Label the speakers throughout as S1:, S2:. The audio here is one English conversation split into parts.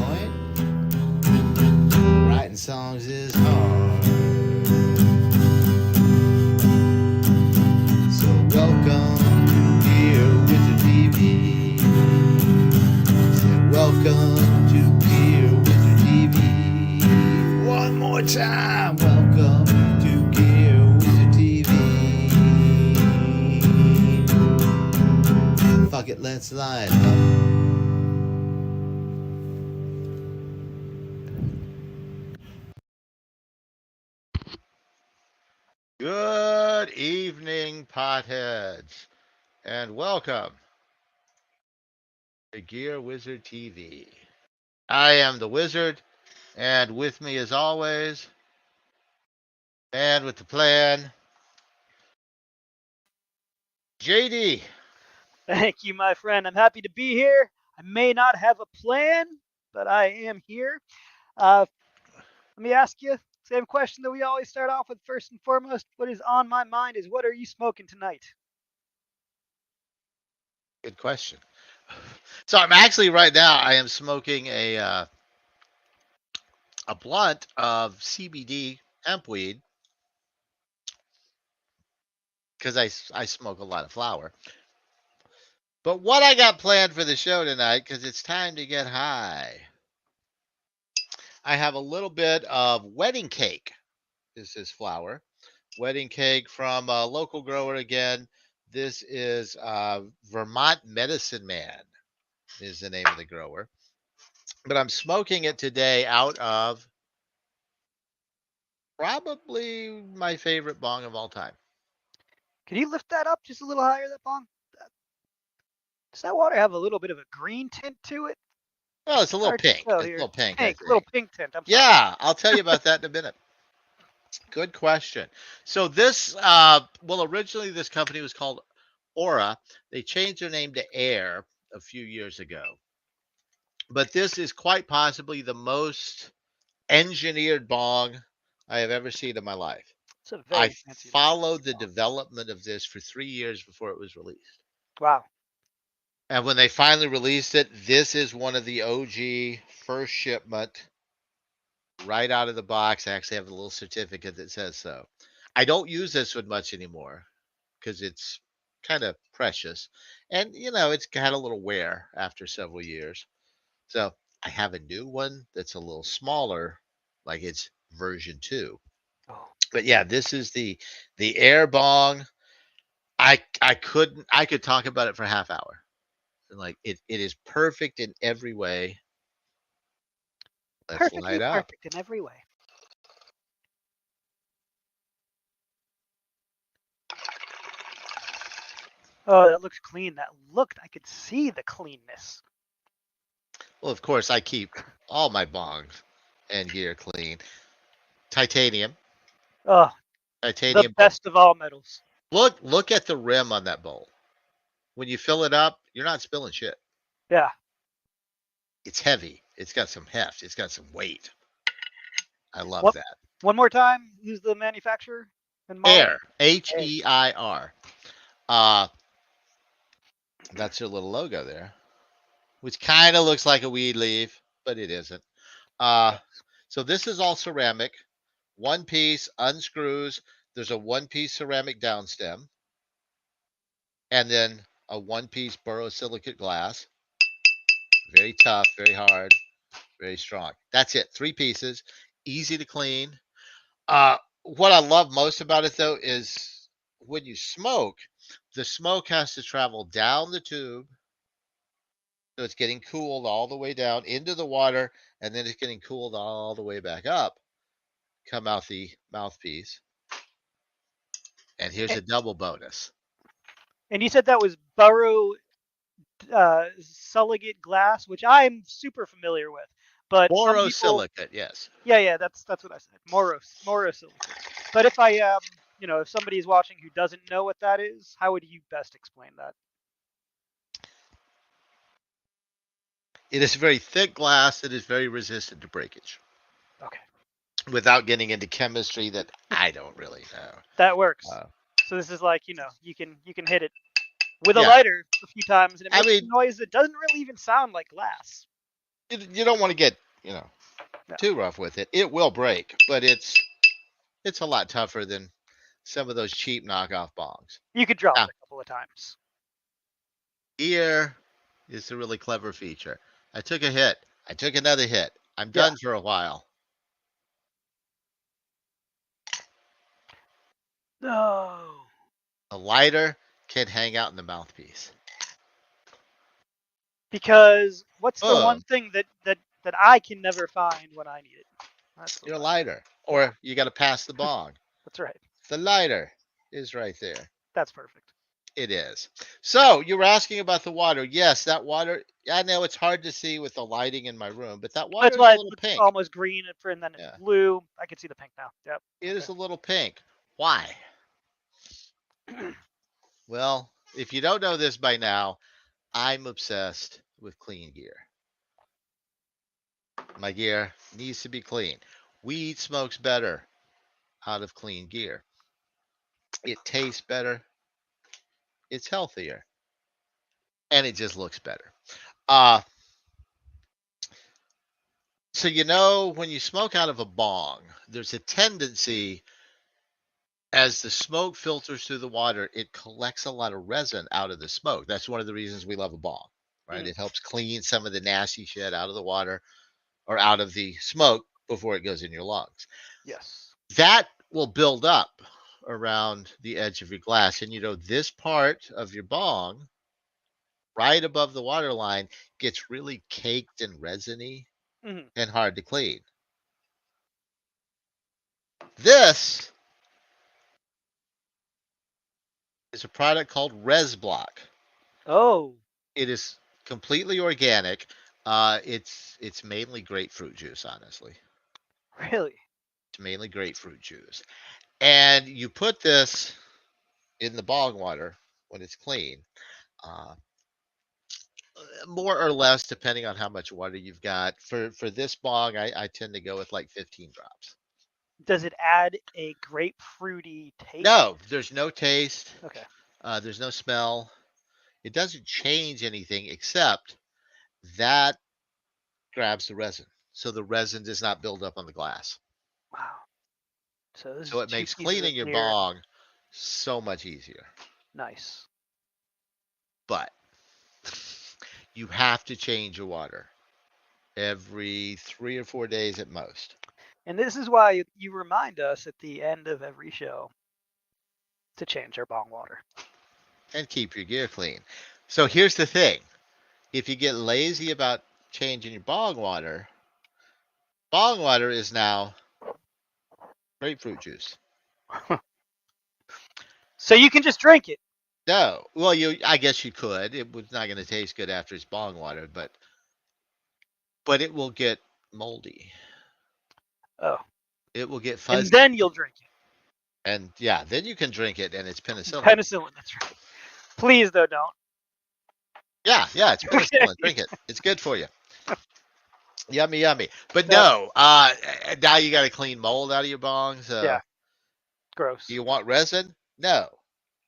S1: point. Writing songs is hard. So welcome to Gear Wizard TV. Say welcome to Gear Wizard TV. One more time. Welcome to Gear Wizard TV. Fuck it, let's line up. Good evening, potheads, and welcome to Gear Wizard TV. I am the Wizard, and with me, as always, and with the plan, JD.
S2: Thank you, my friend. I'm happy to be here. I may not have a plan, but I am here. Let me ask you same question that we always start off with first and foremost. What is on my mind is what are you smoking tonight?
S1: Good question. So I'm actually right now. I am smoking a blunt of CBD hemp weed because I smoke a lot of flower. But what I got planned for the show tonight, because it's time to get high, I have a little bit of wedding cake. This is flower. Wedding cake from a local grower again. This is Vermont Medicine Man is the name of the grower. But I'm smoking it today out of probably my favorite bong of all time.
S2: Can you lift that up just a little higher, that bong? Does that water have a little bit of a green tint to it?
S1: Well, it's a little
S2: Hard to
S1: pink.
S2: tell
S1: It's a
S2: here.
S1: little pink, I
S2: Pink, little
S1: think.
S2: pink tint. I'm sorry.
S1: Yeah, I'll tell you about that in a minute. Good question. So this, well, originally this company was called Aura. They changed their name to Air a few years ago. But this is quite possibly the most engineered bong I have ever seen in my life.
S2: It's a
S1: I
S2: very fancy
S1: followed the
S2: bong.
S1: development of this for 3 years before it was released.
S2: Wow.
S1: And when they finally released it, this is one of the OG first shipment right out of the box. I actually have a little certificate that says so. I don't use this one much anymore because it's kind of precious. And, it's had a little wear after several years. So I have a new one that's a little smaller, like it's version 2.
S2: Oh.
S1: But yeah, this is the Air Bong. I could talk about it for a half hour. Like it is perfect in every way. Let's light
S2: Perfectly
S1: up.
S2: perfect in every way. Oh, that looks clean. I could see the cleanness.
S1: Well, of course, I keep all my bongs and gear clean. Titanium.
S2: Oh, the
S1: Titanium bowl.
S2: best of all metals.
S1: Look at the rim on that bowl. When you fill it up, you're not spilling shit.
S2: Yeah.
S1: It's heavy. It's got some heft. It's got some weight. I love
S2: What?
S1: that.
S2: One more time. Who's the manufacturer and model?
S1: Air. Heir. Uh, that's their little logo there, which kind of looks like a weed leaf, but it isn't. So this is all ceramic. One piece unscrews. There's a one-piece ceramic downstem, and then a one-piece borosilicate glass. Very tough, very hard, very strong. That's it. 3 pieces, easy to clean. What I love most about it though is when you smoke, the smoke has to travel down the tube. So it's getting cooled all the way down into the water, and then it's getting cooled all the way back up. Come out the mouthpiece. And here's a double bonus.
S2: And you said that was silicate glass, which I'm super familiar with. But
S1: Borosilicate, yes.
S2: Yeah, that's what I said. Morosilicate. But if if somebody's watching who doesn't know what that is, how would you best explain that?
S1: It is very thick glass that is very resistant to breakage.
S2: Okay.
S1: Without getting into chemistry that I don't really know.
S2: That works. So this is like, you can hit it with a lighter a few times and it makes a noise that doesn't really even sound like glass.
S1: You don't want to get
S2: No.
S1: too rough with it. It will break, but it's a lot tougher than some of those cheap knockoff bongs.
S2: You could drop
S1: Now,
S2: it a couple of times.
S1: here is a really clever feature. I took a hit. I took another hit. I'm
S2: Yeah.
S1: done for a while.
S2: No.
S1: A lighter can hang out in the mouthpiece.
S2: Because what's the one
S1: Boom.
S2: thing that I can never find when I need it? That's the
S1: Your
S2: lighter.
S1: lighter.
S2: Yeah,
S1: Or you got to pass the bong.
S2: that's right.
S1: The lighter is right there.
S2: That's perfect.
S1: It is. So you were asking about the water. Yes, that water. I know it's hard to see with the lighting in my room, but that water
S2: That's
S1: is a
S2: why it
S1: little
S2: looked
S1: pink.
S2: almost green and then it's
S1: Yeah,
S2: blue. I can see the pink now. Yep.
S1: it is a little pink. Why?
S2: Okay.
S1: Well, if you don't know this by now, I'm obsessed with clean gear. My gear needs to be clean. Weed smokes better out of clean gear. It tastes better. It's healthier, and it just looks better. Uh, so when you smoke out of a bong, there's a tendency as the smoke filters through the water, it collects a lot of resin out of the smoke. That's one of the reasons we love a bong, right?
S2: Mhm.
S1: It helps clean some of the nasty shit out of the water or out of the smoke before it goes in your lungs.
S2: Yes.
S1: That will build up around the edge of your glass. And this part of your bong, right above the water line, gets really caked and resiny
S2: Hmm.
S1: and hard to clean. This is a product called Res Block.
S2: Oh,
S1: It is completely organic. It's mainly grapefruit juice, honestly.
S2: really?
S1: It's mainly grapefruit juice. And you put this in the bog water when it's clean, uh, more or less depending on how much water you've got. For this bog, I tend to go with like 15 drops.
S2: Does it add a grapefruity taste?
S1: No, there's no taste.
S2: Okay.
S1: There's no smell. It doesn't change anything except that grabs the resin. So the resin does not build up on the glass.
S2: Wow. So this
S1: So
S2: is
S1: it
S2: two
S1: makes
S2: pieces of
S1: cleaning your
S2: gear.
S1: bong so much easier.
S2: Nice.
S1: But you have to change your water every 3 or 4 days at most.
S2: And this is why you remind us at the end of every show to change our bong water.
S1: And keep your gear clean. So here's the thing. If you get lazy about changing your bong water is now grapefruit juice.
S2: So you can just drink it.
S1: No. Well, I guess you could. It was not going to taste good after it's bong water, but it will get moldy.
S2: Oh.
S1: It will get
S2: And
S1: fuzzy.
S2: then you'll drink it.
S1: And yeah, then you can drink it and it's penicillin.
S2: Penicillin, that's right. Please, though, don't.
S1: Yeah, it's
S2: Okay.
S1: penicillin. Drink it. It's good for you. Yummy, yummy. But
S2: No.
S1: no, now you got to clean mold out of your bong.
S2: Yeah.
S1: So do
S2: Gross.
S1: you want resin? No.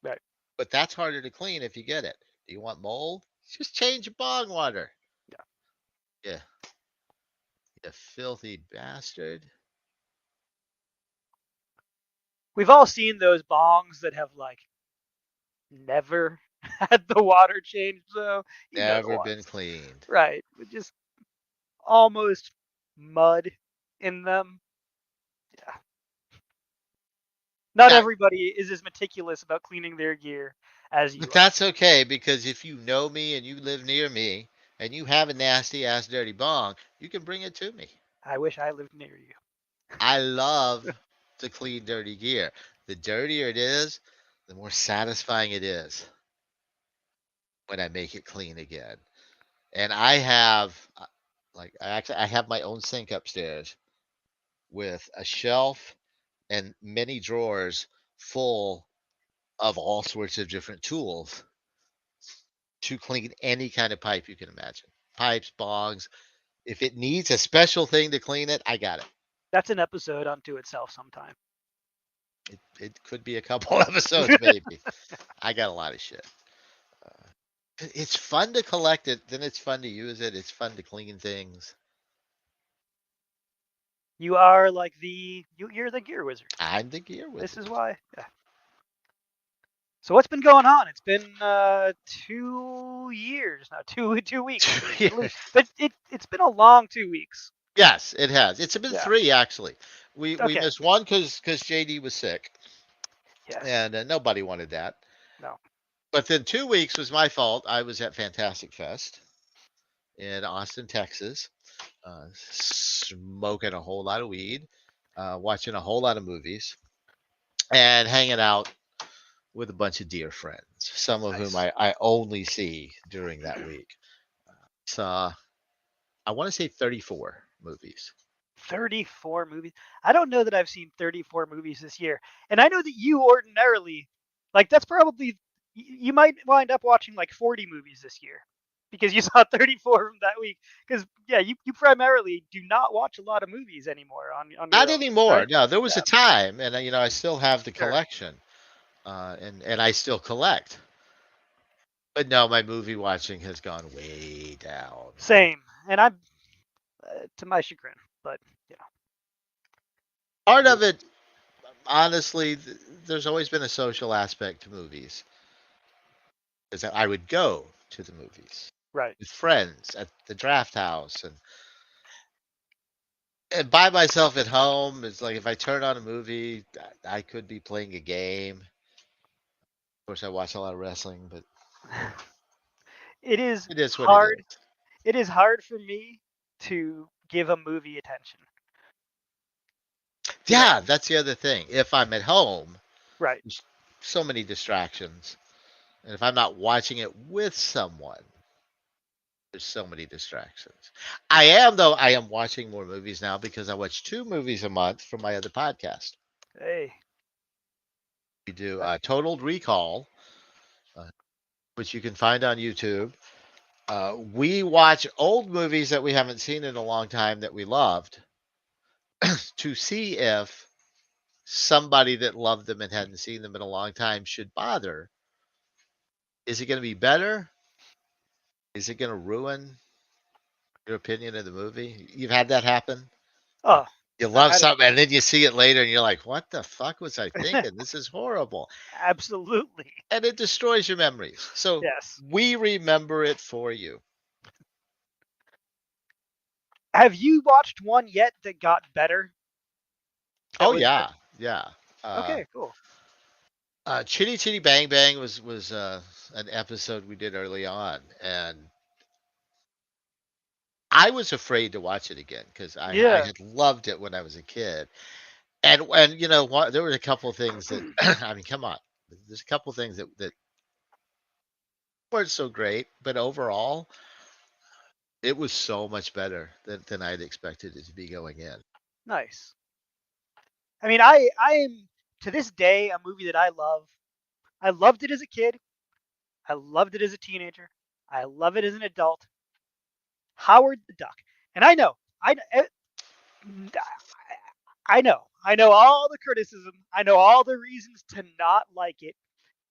S2: Right.
S1: But that's harder to clean if you get it. Do you want mold? Just change your bong water.
S2: Yeah.
S1: Yeah. You filthy bastard.
S2: We've all seen those bongs that have like never had the water changed, though. You know the
S1: Never been
S2: ones.
S1: cleaned.
S2: Right. With just almost mud in them. Yeah. Not
S1: Now,
S2: everybody is as meticulous about cleaning their gear as you
S1: but
S2: are.
S1: that's okay because if you know me and you live near me and you have a nasty ass dirty bong, you can bring it to me.
S2: I wish I lived near you.
S1: I love to clean dirty gear. The dirtier it is, the more satisfying it is when I make it clean again. And I have I have my own sink upstairs with a shelf and many drawers full of all sorts of different tools to clean any kind of pipe you can imagine. Pipes, bongs. If it needs a special thing to clean it, I got it.
S2: That's an episode unto itself sometime.
S1: It could be a couple episodes maybe. I got a lot of shit. It's fun to collect it, then it's fun to use it. It's fun to clean things.
S2: You are like you're the gear wizard.
S1: I'm the gear
S2: This
S1: wizard.
S2: is why. Yeah. So what's been going on? It's been 2 years now, 2 weeks at least. But it's been a long 2 weeks.
S1: Yes, it has. It's been
S2: Yeah.
S1: 3 actually. We
S2: Okay.
S1: missed one because JD was sick,
S2: Yes.
S1: and nobody wanted that.
S2: No.
S1: But then 2 weeks was my fault. I was at Fantastic Fest in Austin, Texas, smoking a whole lot of weed, watching a whole lot of movies, and hanging out with a bunch of dear friends, some of whom
S2: Nice.
S1: I only see during that week. Saw, I want to say 34 movies.
S2: 34 movies. I don't know that I've seen 34 movies this year. And I know that you ordinarily, like, that's probably, you might wind up watching like 40 movies this year because you saw 34 from that week. Because, yeah, you primarily do not watch a lot of movies anymore on
S1: Not
S2: your own,
S1: anymore.
S2: right?
S1: No, there was
S2: Yeah,
S1: a time, and I still have the
S2: sure.
S1: collection, and I still collect. But no, my movie watching has gone way down.
S2: Same. And I'm, to my chagrin, but, you
S1: Part
S2: know,
S1: of it, honestly, there's always been a social aspect to movies. Is that I would go to the movies
S2: right.
S1: with friends at the draft house, and by myself at home. It's like if I turn on a movie, I could be playing a game. Of course, I watch a lot of wrestling, but
S2: It is
S1: it is what it
S2: hard.
S1: is.
S2: It is hard for me to give a movie attention. You know,
S1: Yeah, that's the other thing. If I'm at home,
S2: right.
S1: there's so many distractions. And if I'm not watching it with someone, there's so many distractions. I am watching more movies now because I watch 2 movies a month for my other podcast.
S2: Hey,
S1: We do
S2: that,
S1: Total Recall, uh, which you can find on YouTube. We watch old movies that we haven't seen in a long time that we loved to see if somebody that loved them and hadn't seen them in a long time should bother. Is it going to be better? Is it going to ruin your opinion of the movie? You've had that happen?
S2: oh,
S1: You
S2: I've
S1: love
S2: had it.
S1: something and then you see it later and you're like, what the fuck was I thinking? This is horrible.
S2: Absolutely.
S1: And it destroys your memories. So
S2: Yes.
S1: we remember it for you.
S2: Have you watched one yet that got better? That
S1: Oh,
S2: was
S1: yeah. Yeah. Uh,
S2: okay, cool.
S1: Chitty Chitty Bang Bang was an episode we did early on. And I was afraid to watch it again because I
S2: Yeah.
S1: had loved it when I was a kid. And what, there were a couple of things that, I mean, come on. There's a couple of things that weren't so great, but overall, it was so much better than I'd expected it to be going in.
S2: Nice. I mean, I am to this day a movie that I love. I loved it as a kid. I loved it as a teenager. I love it as an adult. Howard the Duck. And I know. I know all the criticism. I know all the reasons to not like it.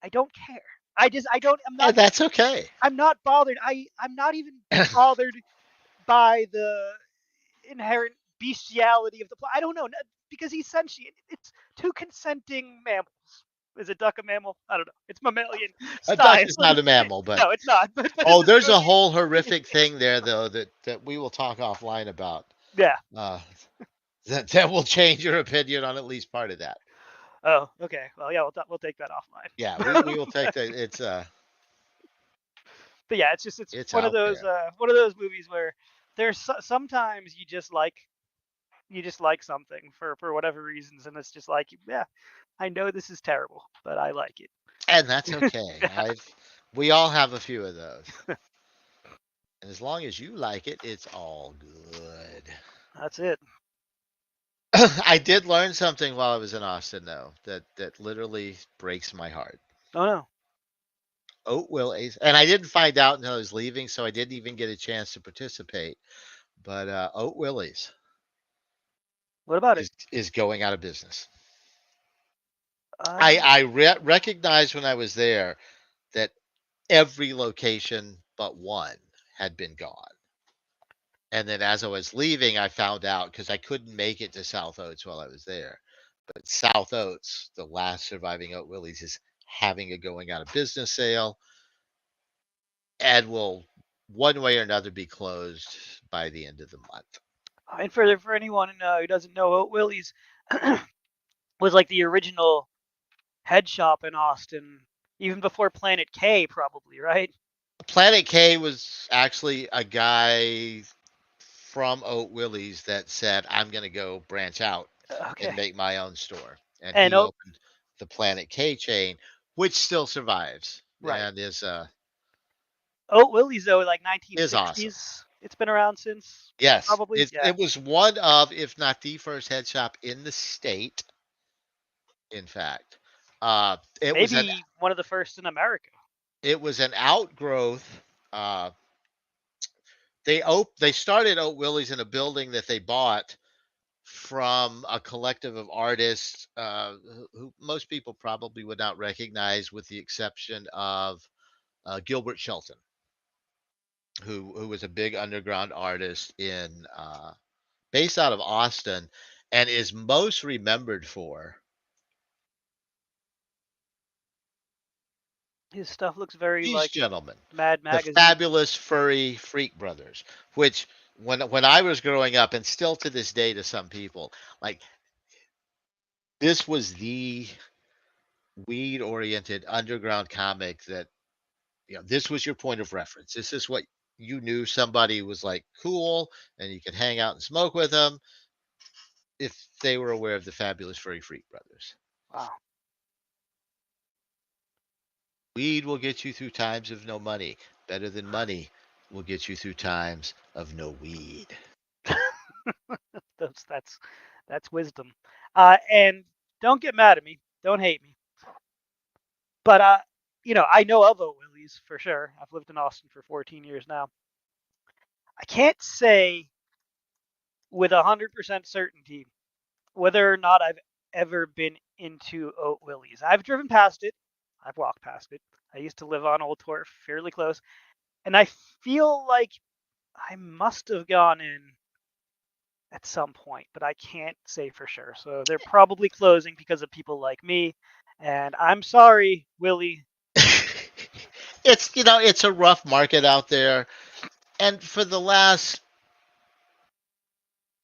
S2: I don't care. I don't
S1: And that's okay.
S2: I'm not bothered. I'm not even bothered by the inherent bestiality of the plot. I don't know because he's sentient. It's two consenting mammals. Is a duck a mammal? I don't know. It's mammalian
S1: A duck
S2: style.
S1: is not a mammal, but
S2: No, it's not. But
S1: oh,
S2: it's
S1: there's
S2: a
S1: a whole horrific thing there though that we will talk offline about.
S2: yeah.
S1: Uh, that will change your opinion on at least part of that.
S2: Oh, okay. Well, yeah, we'll take that
S1: Yeah, we
S2: offline.
S1: will take that.
S2: But yeah, it's
S1: It's out there.
S2: one of those movies where there's sometimes you just like something for whatever reasons, and it's just like yeah, I know this is terrible, but I like it.
S1: And that's okay.
S2: Yeah,
S1: We all have a few of those. And as long as you like it, it's all good.
S2: that's it.
S1: I did learn something while I was in Austin though that literally breaks my heart.
S2: Oh no,
S1: Oat Willies, and I didn't find out until I was leaving, so I didn't even get a chance to participate. But Oat Willies
S2: what about it?
S1: is going out of business.
S2: Uh,
S1: Recognized when I was there that every location but one had been gone. And then as I was leaving, I found out because I couldn't make it to South Oats while I was there. But South Oats, the last surviving Oat Willie's, is having a going out of business sale and will one way or another be closed by the end of the month.
S2: And for anyone who doesn't know, Oat Willie's was like the original head shop in Austin, even before Planet K, probably, right?
S1: Planet K was actually a guy from Oat Willie's that said, I'm going to go branch out and
S2: Okay.
S1: make my own store. And
S2: And
S1: he
S2: Oat,
S1: opened the Planet K chain, which still survives
S2: right.
S1: and
S2: Oat Willie's, though, like
S1: is awesome.
S2: 1960s. It's been around since,
S1: Yes,
S2: probably. Yeah.
S1: it was one of, if not the first head shop in the state. In fact, it was an
S2: Maybe one of the first in America.
S1: outgrowth. Uh, they started Oat Willie's in a building that they bought from a collective of artists who most people probably would not recognize, with the exception of Gilbert Shelton, who was a big underground artist in based out of Austin, and is most remembered for
S2: His stuff looks very
S1: these
S2: like
S1: gentlemen,
S2: Mad
S1: the
S2: Magazine.
S1: fabulous furry freak brothers, which when I was growing up, and still to this day to some people, like this was the weed oriented underground comic that, this was your point of reference. This is what you knew somebody was like cool, and you could hang out and smoke with them if they were aware of the fabulous furry freak brothers.
S2: Wow.
S1: Weed will get you through times of no money. Better than money will get you through times of no weed.
S2: that's wisdom. And don't get mad at me. Don't hate me. But I know of Oat Willie's for sure. I've lived in Austin for 14 years now. I can't say with 100% certainty whether or not I've ever been into Oat Willie's. I've driven past it. I've walked past it. I used to live on Old Torf, fairly close, and I feel like I must have gone in at some point, but I can't say for sure. So they're probably closing because of people like me. And I'm sorry, Willie.
S1: It's a rough market out there, and for the last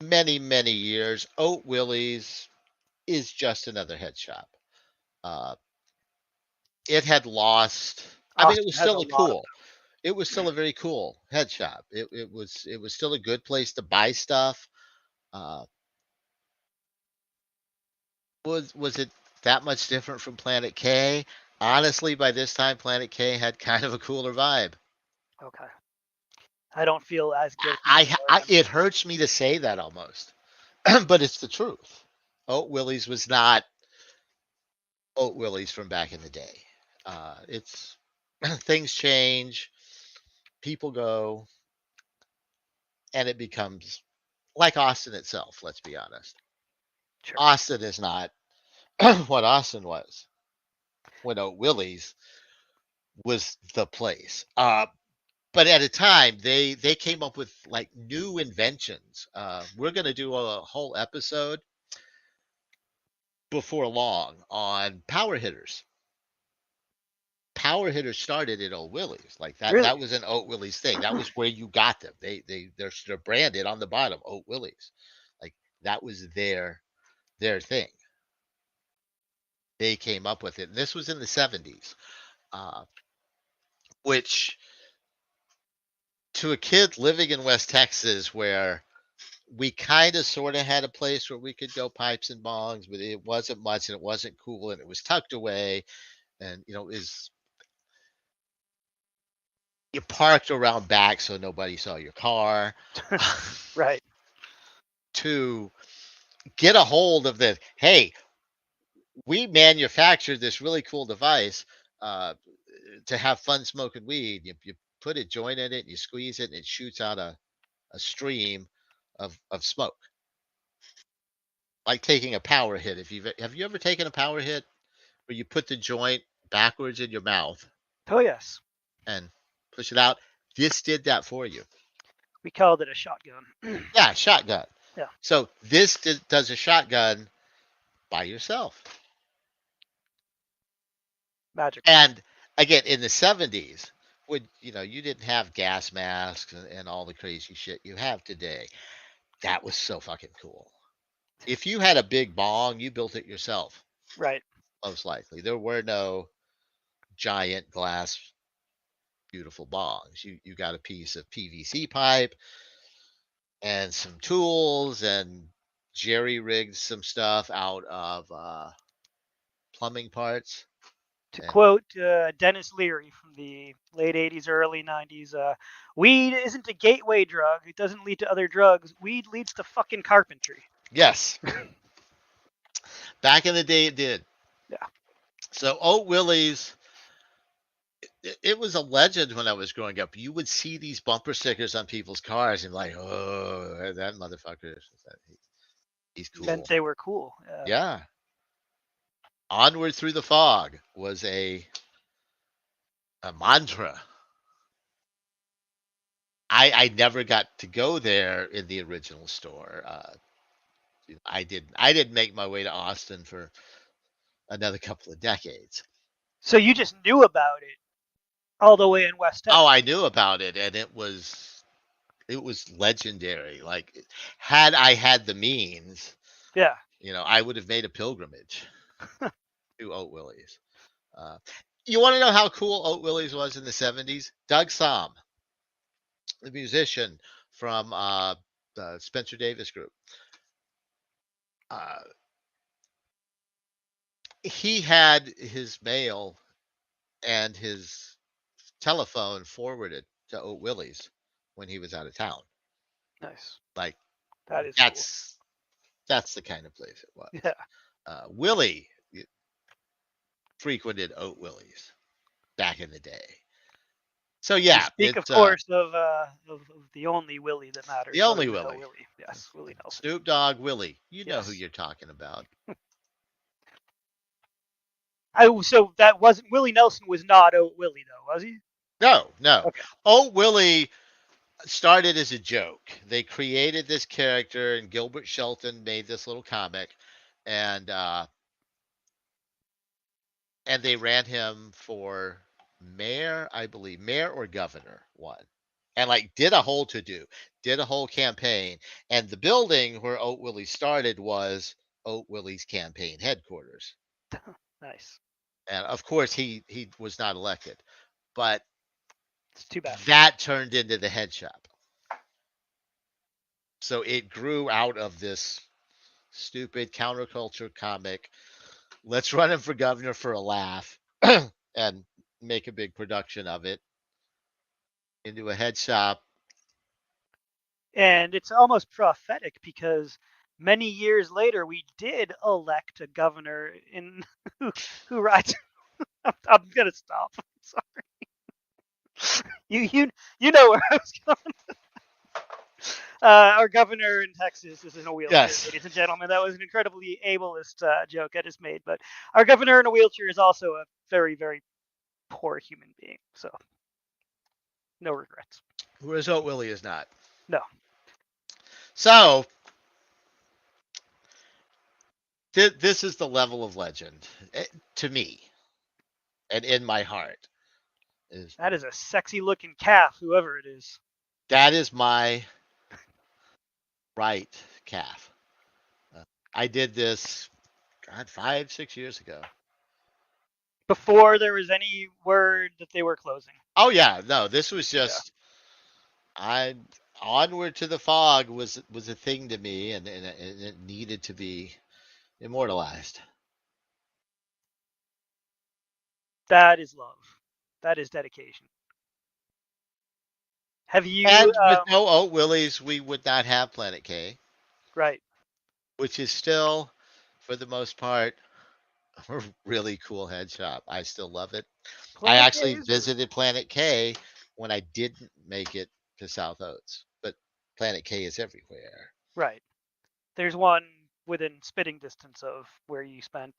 S1: many years, Oat Willie's is just another head shop. Uh, it had lost. I mean, it was
S2: Austin has a
S1: still a
S2: lot of
S1: cool. It was still a very cool head shop. It was still a good place to buy stuff. Uh, was it that much different from Planet K? Honestly, by this time, Planet K had kind of a cooler vibe.
S2: them. Okay. I don't feel as guilty anymore then.
S1: It hurts me to say that almost, but it's the truth. Oat Willie's was not Oat Willie's from back in the day. It's things change, people go, and it becomes like Austin itself. Let's be honest.
S2: Sure.
S1: Austin is not what Austin was when Oat Willie's was the place. But at a time, they came up with like new inventions. We're going to do a whole episode before long on power hitters. Power hitters started at Oat Willie's. Like that
S2: Really?
S1: that was an Oat Willie's thing. That was where you got them. They're branded on the bottom, Oat Willie's. Like that was their thing. They came up with it. And this was in the 70s. Uh, which to a kid living in West Texas, where we kind of sort of had a place where we could go pipes and bongs, but it wasn't much and it wasn't cool and it was tucked away, and is you parked around back so nobody saw your car.
S2: Right.
S1: To get a hold of the, hey, we manufactured this really cool device uh, to have fun smoking weed. You put a joint in it and you squeeze it and it shoots out a stream of smoke, like taking a power hit. If you've Have you ever taken a power hit where you put the joint backwards in your mouth?
S2: Oh yes.
S1: and push it out. This did that for you.
S2: We called it a shotgun.
S1: Yeah, shotgun.
S2: Yeah.
S1: So this does a shotgun by yourself.
S2: Magical.
S1: And again, in the 70s, when you didn't have gas masks and all the crazy shit you have today, that was so fucking cool. If you had a big bong, you built it yourself,
S2: Right.
S1: most likely. There were no giant glass, beautiful bongs. You got a piece of PVC pipe and some tools and jerry rigged some stuff out of plumbing parts.
S2: To
S1: And
S2: quote Dennis Leary from the late 80s, early 90s, weed isn't a gateway drug. It doesn't lead to other drugs. Weed leads to fucking carpentry.
S1: yes, back in the day it did.
S2: Yeah.
S1: So Oat Willie's, it was a legend when I was growing up. You would see these bumper stickers on people's cars and like, oh, that motherfucker, he's
S2: Meant
S1: cool.
S2: they were cool.
S1: Yeah. Onward Through the Fog was a mantra. I never got to go there in the original store. I didn't make my way to Austin for another couple of decades.
S2: So you just knew about it all the way in West
S1: Oh, I
S2: Texas.
S1: knew about it, and it was legendary. Like, had I had the means,
S2: Yeah.
S1: I would have made a pilgrimage to Oat Willie's. Uh, you want to know how cool Oat Willie's was in the 70s? Doug Somm, the musician from the Spencer Davis Group, uh, he had his mail and his telephone forwarded to Oat Willie's when he was out of town.
S2: Nice.
S1: Like,
S2: That is cool.
S1: that's the kind of place it was.
S2: Yeah.
S1: Willie frequented Oat Willie's back in the day. So
S2: You
S1: yeah,
S2: speak, of
S1: it's
S2: course, of the only Willie that matters.
S1: the only
S2: Other than No
S1: Willie.
S2: Willie. Yes, Willie Nelson.
S1: Snoop Dogg Willie. You know who
S2: Yes.
S1: you're talking about.
S2: So that wasn't Willie Nelson was not Oat Willie though, was he?
S1: No, no.
S2: Okay.
S1: Oat Willie started as a joke. They created this character, and Gilbert Shelton made this little comic, and they ran him for mayor, I believe, mayor or governor, one, and like did a whole to do, did a whole campaign, and the building where Oat Willie started was Oat Willie's campaign headquarters,
S2: Nice.
S1: and of course he was not elected, but
S2: It's too bad.
S1: that turned into the head shop. So it grew out of this stupid counterculture comic. Let's run him for governor for a laugh and make a big production of it into a head shop.
S2: And it's almost prophetic because many years later we did elect a governor in who rides. I'm gonna stop. Sorry. You know where I was going. Our governor in Texas is in a wheelchair,
S1: Yes.
S2: ladies and gentlemen. That was an incredibly ableist joke I just made, but our governor in a wheelchair is also a very, very poor human being. So, no regrets.
S1: Whereas Oat Willie is not.
S2: No.
S1: So this is the level of legend to me, and in my heart is
S2: That is a sexy looking calf, whoever it is.
S1: that is my right calf. I did this, God, 5-6 years ago.
S2: Before there was any word that they were closing.
S1: Oh yeah, no, this was just I onward to the fog was a thing to me, and it needed to be immortalized.
S2: That is love. That is dedication. Have you?
S1: And with no Oat Willies, we would not have Planet K,
S2: Right.
S1: which is still, for the most part, a really cool head shop. I still love it. I
S2: Planet K
S1: actually
S2: is really
S1: visited Planet K when I didn't make it to South Oats, but Planet K is everywhere.
S2: right. There's one within spitting distance of where you spent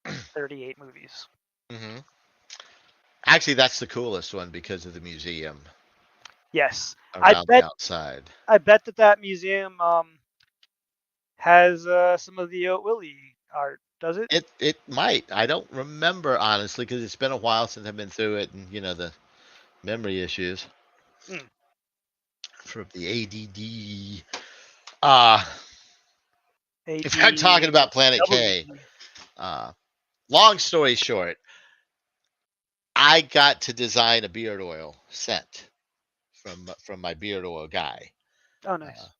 S2: 38 movies.
S1: Hmm. Actually, that's the coolest one because of the museum
S2: Yes, I
S1: around the
S2: bet.
S1: outside.
S2: I bet that museum has some of the Oat Willie art. Does it?
S1: It might. I don't remember honestly because it's been a while since I've been through it, and the memory issues
S2: Mm.
S1: from the ADD. Uh
S2: A
S1: if I'm talking
S2: D
S1: about Planet
S2: W
S1: K,
S2: D.
S1: uh, long story short, I got to design a beard oil scent from my beard oil guy.
S2: Oh,
S1: Uh,
S2: nice.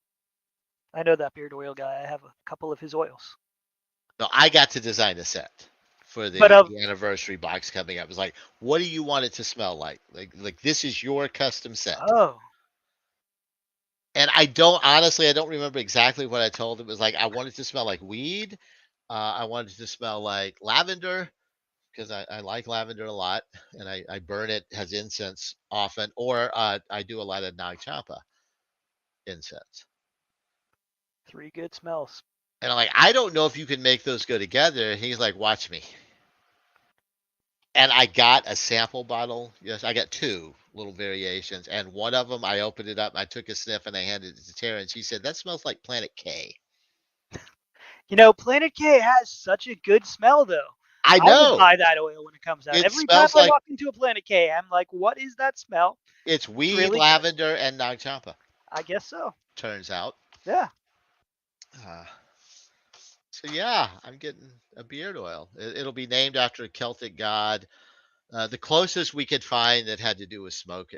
S2: I know that beard oil guy. I have a couple of his oils.
S1: no, I got to design a set for
S2: But
S1: the anniversary box coming up. It was like, what do you want it to smell like? Like this is your custom set.
S2: oh,
S1: And I don't remember exactly what I told him. It was like I wanted to smell like weed. I wanted to smell like lavender because I like lavender a lot, and I burn it as incense often, or I do a lot of Nag Champa incense.
S2: three good smells.
S1: And I'm like, I don't know if you can make those go together. And he's like, watch me. And I got a sample bottle. Yes, I got two little variations, and one of them I opened it up, I took a sniff, and I handed it to Tara, and she said, "That smells like Planet K."
S2: You know, Planet K has such a good smell, though.
S1: I
S2: I will
S1: know
S2: buy that oil when it comes out.
S1: it
S2: Every time
S1: smells
S2: I
S1: like
S2: walk into a Planet K, I'm like, what is that smell?
S1: it's
S2: It's
S1: weed,
S2: really good.
S1: lavender, and Nag Champa.
S2: I guess so.
S1: Turns out.
S2: Yeah.
S1: Uh, so yeah, I'm getting a beard oil. It'll be named after a Celtic god. The closest we could find that had to do with smoke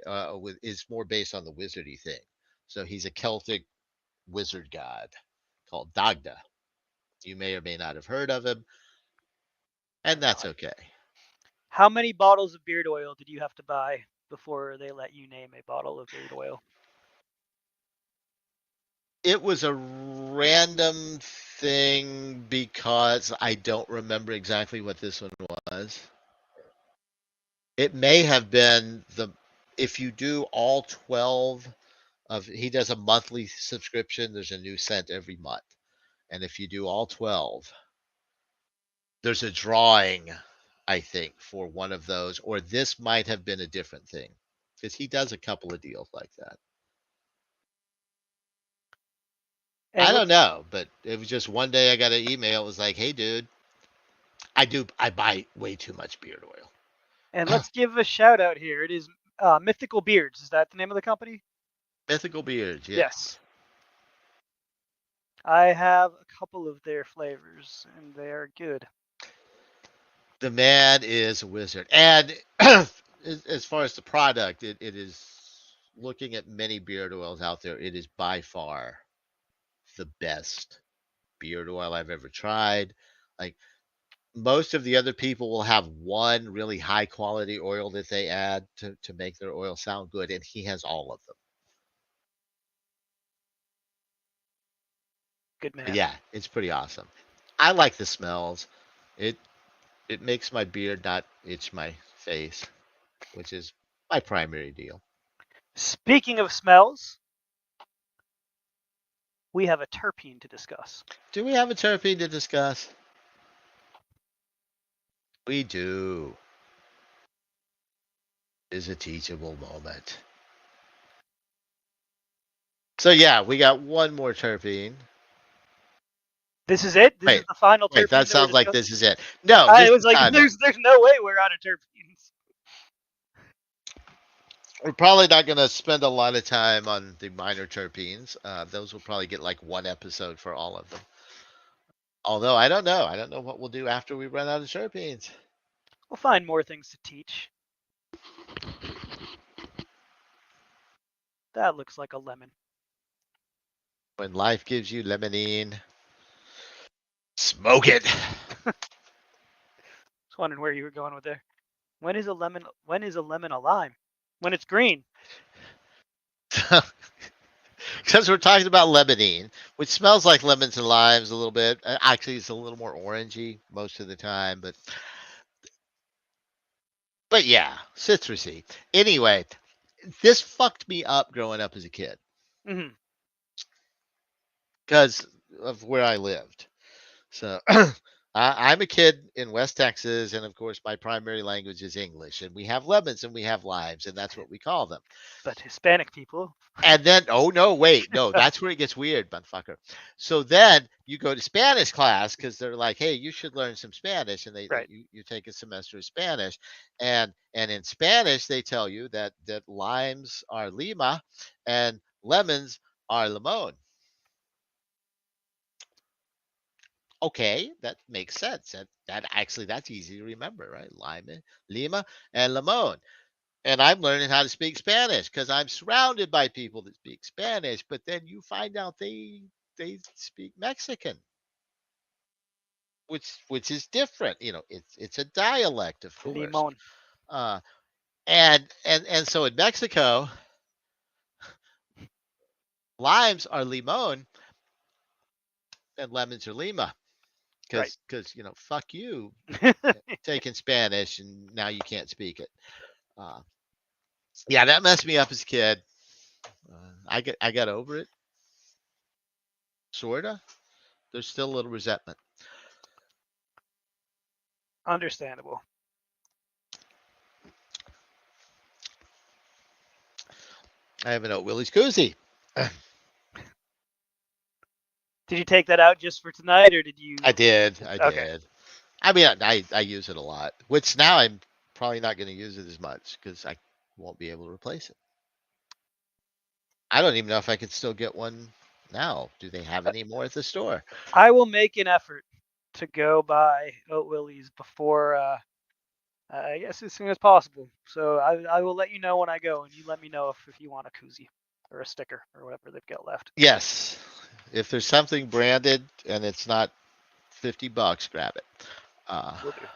S1: is more based on the wizardy thing. So he's a Celtic wizard god called Dagda. You may or may not have heard of him, and
S2: No.
S1: that's okay.
S2: How many bottles of beard oil did you have to buy before they let you name a bottle of beard oil?
S1: It was a random thing because I don't remember exactly what this one was. It may have been the if you do all 12 of he does a monthly subscription, there's a new scent every month. And if you do all 12, there's a drawing, I think, for one of those, or this might have been a different thing because he does a couple of deals like that.
S2: And
S1: I don't
S2: let's
S1: know, but it was just one day I got an email. It was like, "Hey, dude, I buy way too much beard oil."
S2: and let's give a shout out here. It is Mythical Beards. Is that the name of the company?
S1: Mythical beards, yes.
S2: Yes. I have a couple of their flavors, and they are good.
S1: The man is a wizard, and as far as the product, it is looking at many beard oils out there. It is by far the best beard oil I've ever tried. Like most of the other people will have one really high quality oil that they add to make their oil sound good, and he has all of them.
S2: Good
S1: But
S2: man.
S1: yeah, it's pretty awesome. I like the smells. It it makes my beard not itch my face, which is my primary deal.
S2: Speaking of smells, we have a terpene to discuss.
S1: Do we have a terpene to discuss? We do. It is a teachable moment. So yeah, we got one more terpene.
S2: This is it. This is
S1: Wait,
S2: the final
S1: wait, that
S2: terpene that we're
S1: sounds like
S2: discussing.
S1: this is it. No,
S2: I
S1: this
S2: was
S1: is
S2: like,
S1: not it.
S2: there's no way we're out of terpenes.
S1: We're probably not going to spend a lot of time on the minor terpenes. Those will probably get like one episode for all of them. Although I don't know. I don't know what we'll do after we run out of terpenes.
S2: We'll find more things to teach. That looks like a lemon.
S1: When life gives you lemonine, smoke it.
S2: I was wondering where you were going with there. When is a lemon? When is a lemon a lime? When it's green.
S1: Because we're talking about lemonine, which smells like lemons and limes a little bit. Actually, it's a little more orangey most of the time, but yeah, citrusy. Anyway, this fucked me up growing up as a kid
S2: Mm-hmm.
S1: because of where I lived. So I'm a kid in West Texas, and of course, my primary language is English. And we have lemons and we have limes, and that's what we call them.
S2: But Hispanic people.
S1: And then, oh no, wait, no, that's where it gets weird, motherfucker. So then you go to Spanish class because they're like, hey, you should learn some Spanish, and
S2: Right.
S1: you take a semester of Spanish, and in Spanish they tell you that limes are lima, and lemons are limon. Okay, that makes sense. That actually that's easy to remember, right? Lima, lima, and limon. And I'm learning how to speak Spanish because I'm surrounded by people that speak Spanish. But then you find out they speak Mexican, which is different. It's a dialect, of course.
S2: Limon.
S1: Uh, and so in Mexico, limes are limon and lemons are lima
S2: Right.
S1: because fuck you taking Spanish and now you can't speak it. Uh, yeah, that messed me up as a kid. I got over it, sorta. There's still a little resentment.
S2: Understandable.
S1: I have an Oat Willie's koozie.
S2: Did you take that out just for tonight, or did you?
S1: I did. I
S2: Okay.
S1: did. I mean, I use it a lot, which now I'm probably not going to use it as much because I won't be able to replace it. I don't even know if I can still get one now. Do they have any more at the store?
S2: I will make an effort to go buy Oat Willie's before, I guess, as soon as possible. So I will let you know when I go, and you let me know if you want a koozie or a sticker or whatever they've got left.
S1: Yes. If there's something branded and it's not $50, grab it.
S2: Will do.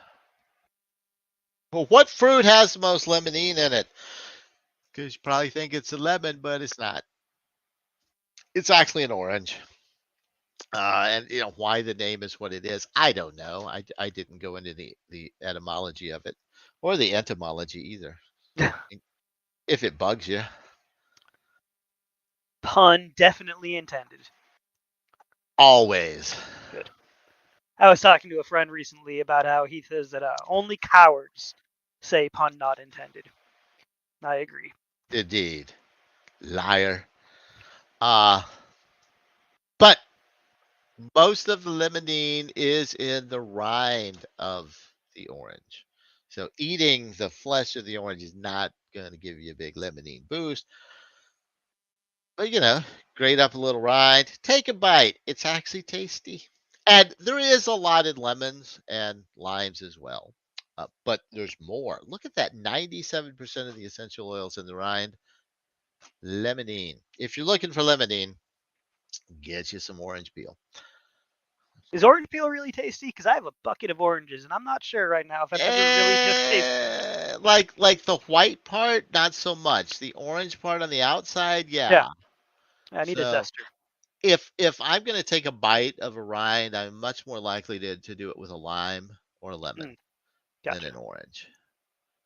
S1: Well, what fruit has the most limonene in it? Because you probably think it's a lemon, but it's not. It's actually an orange. And why the name is what it is, I don't know. I didn't go into the etymology of it or the entomology either. If it bugs you,
S2: Pun definitely intended.
S1: always.
S2: Good. I was talking to a friend recently about how he says that only cowards say pun not intended. I agree.
S1: Indeed, liar. Uh but most of the limonene is in the rind of the orange. So eating the flesh of the orange is not going to give you a big limonene boost. But grate up a little rind, take a bite. It's actually tasty. And there is a lot in lemons and limes as well. But there's more. Look at that, 97% of the essential oils in the rind, limonene. If you're looking for limonene, get you some orange peel.
S2: Is orange peel really tasty? Because I have a bucket of oranges, and I'm not sure right now if I've ever really just tasted them.
S1: Like the white part, not so much. The orange part on the outside,
S2: Yeah,
S1: yeah.
S2: I need a
S1: So
S2: zester.
S1: if I'm going to take a bite of a rind, I'm much more likely to do it with a lime or a lemon than
S2: Gotcha.
S1: an orange.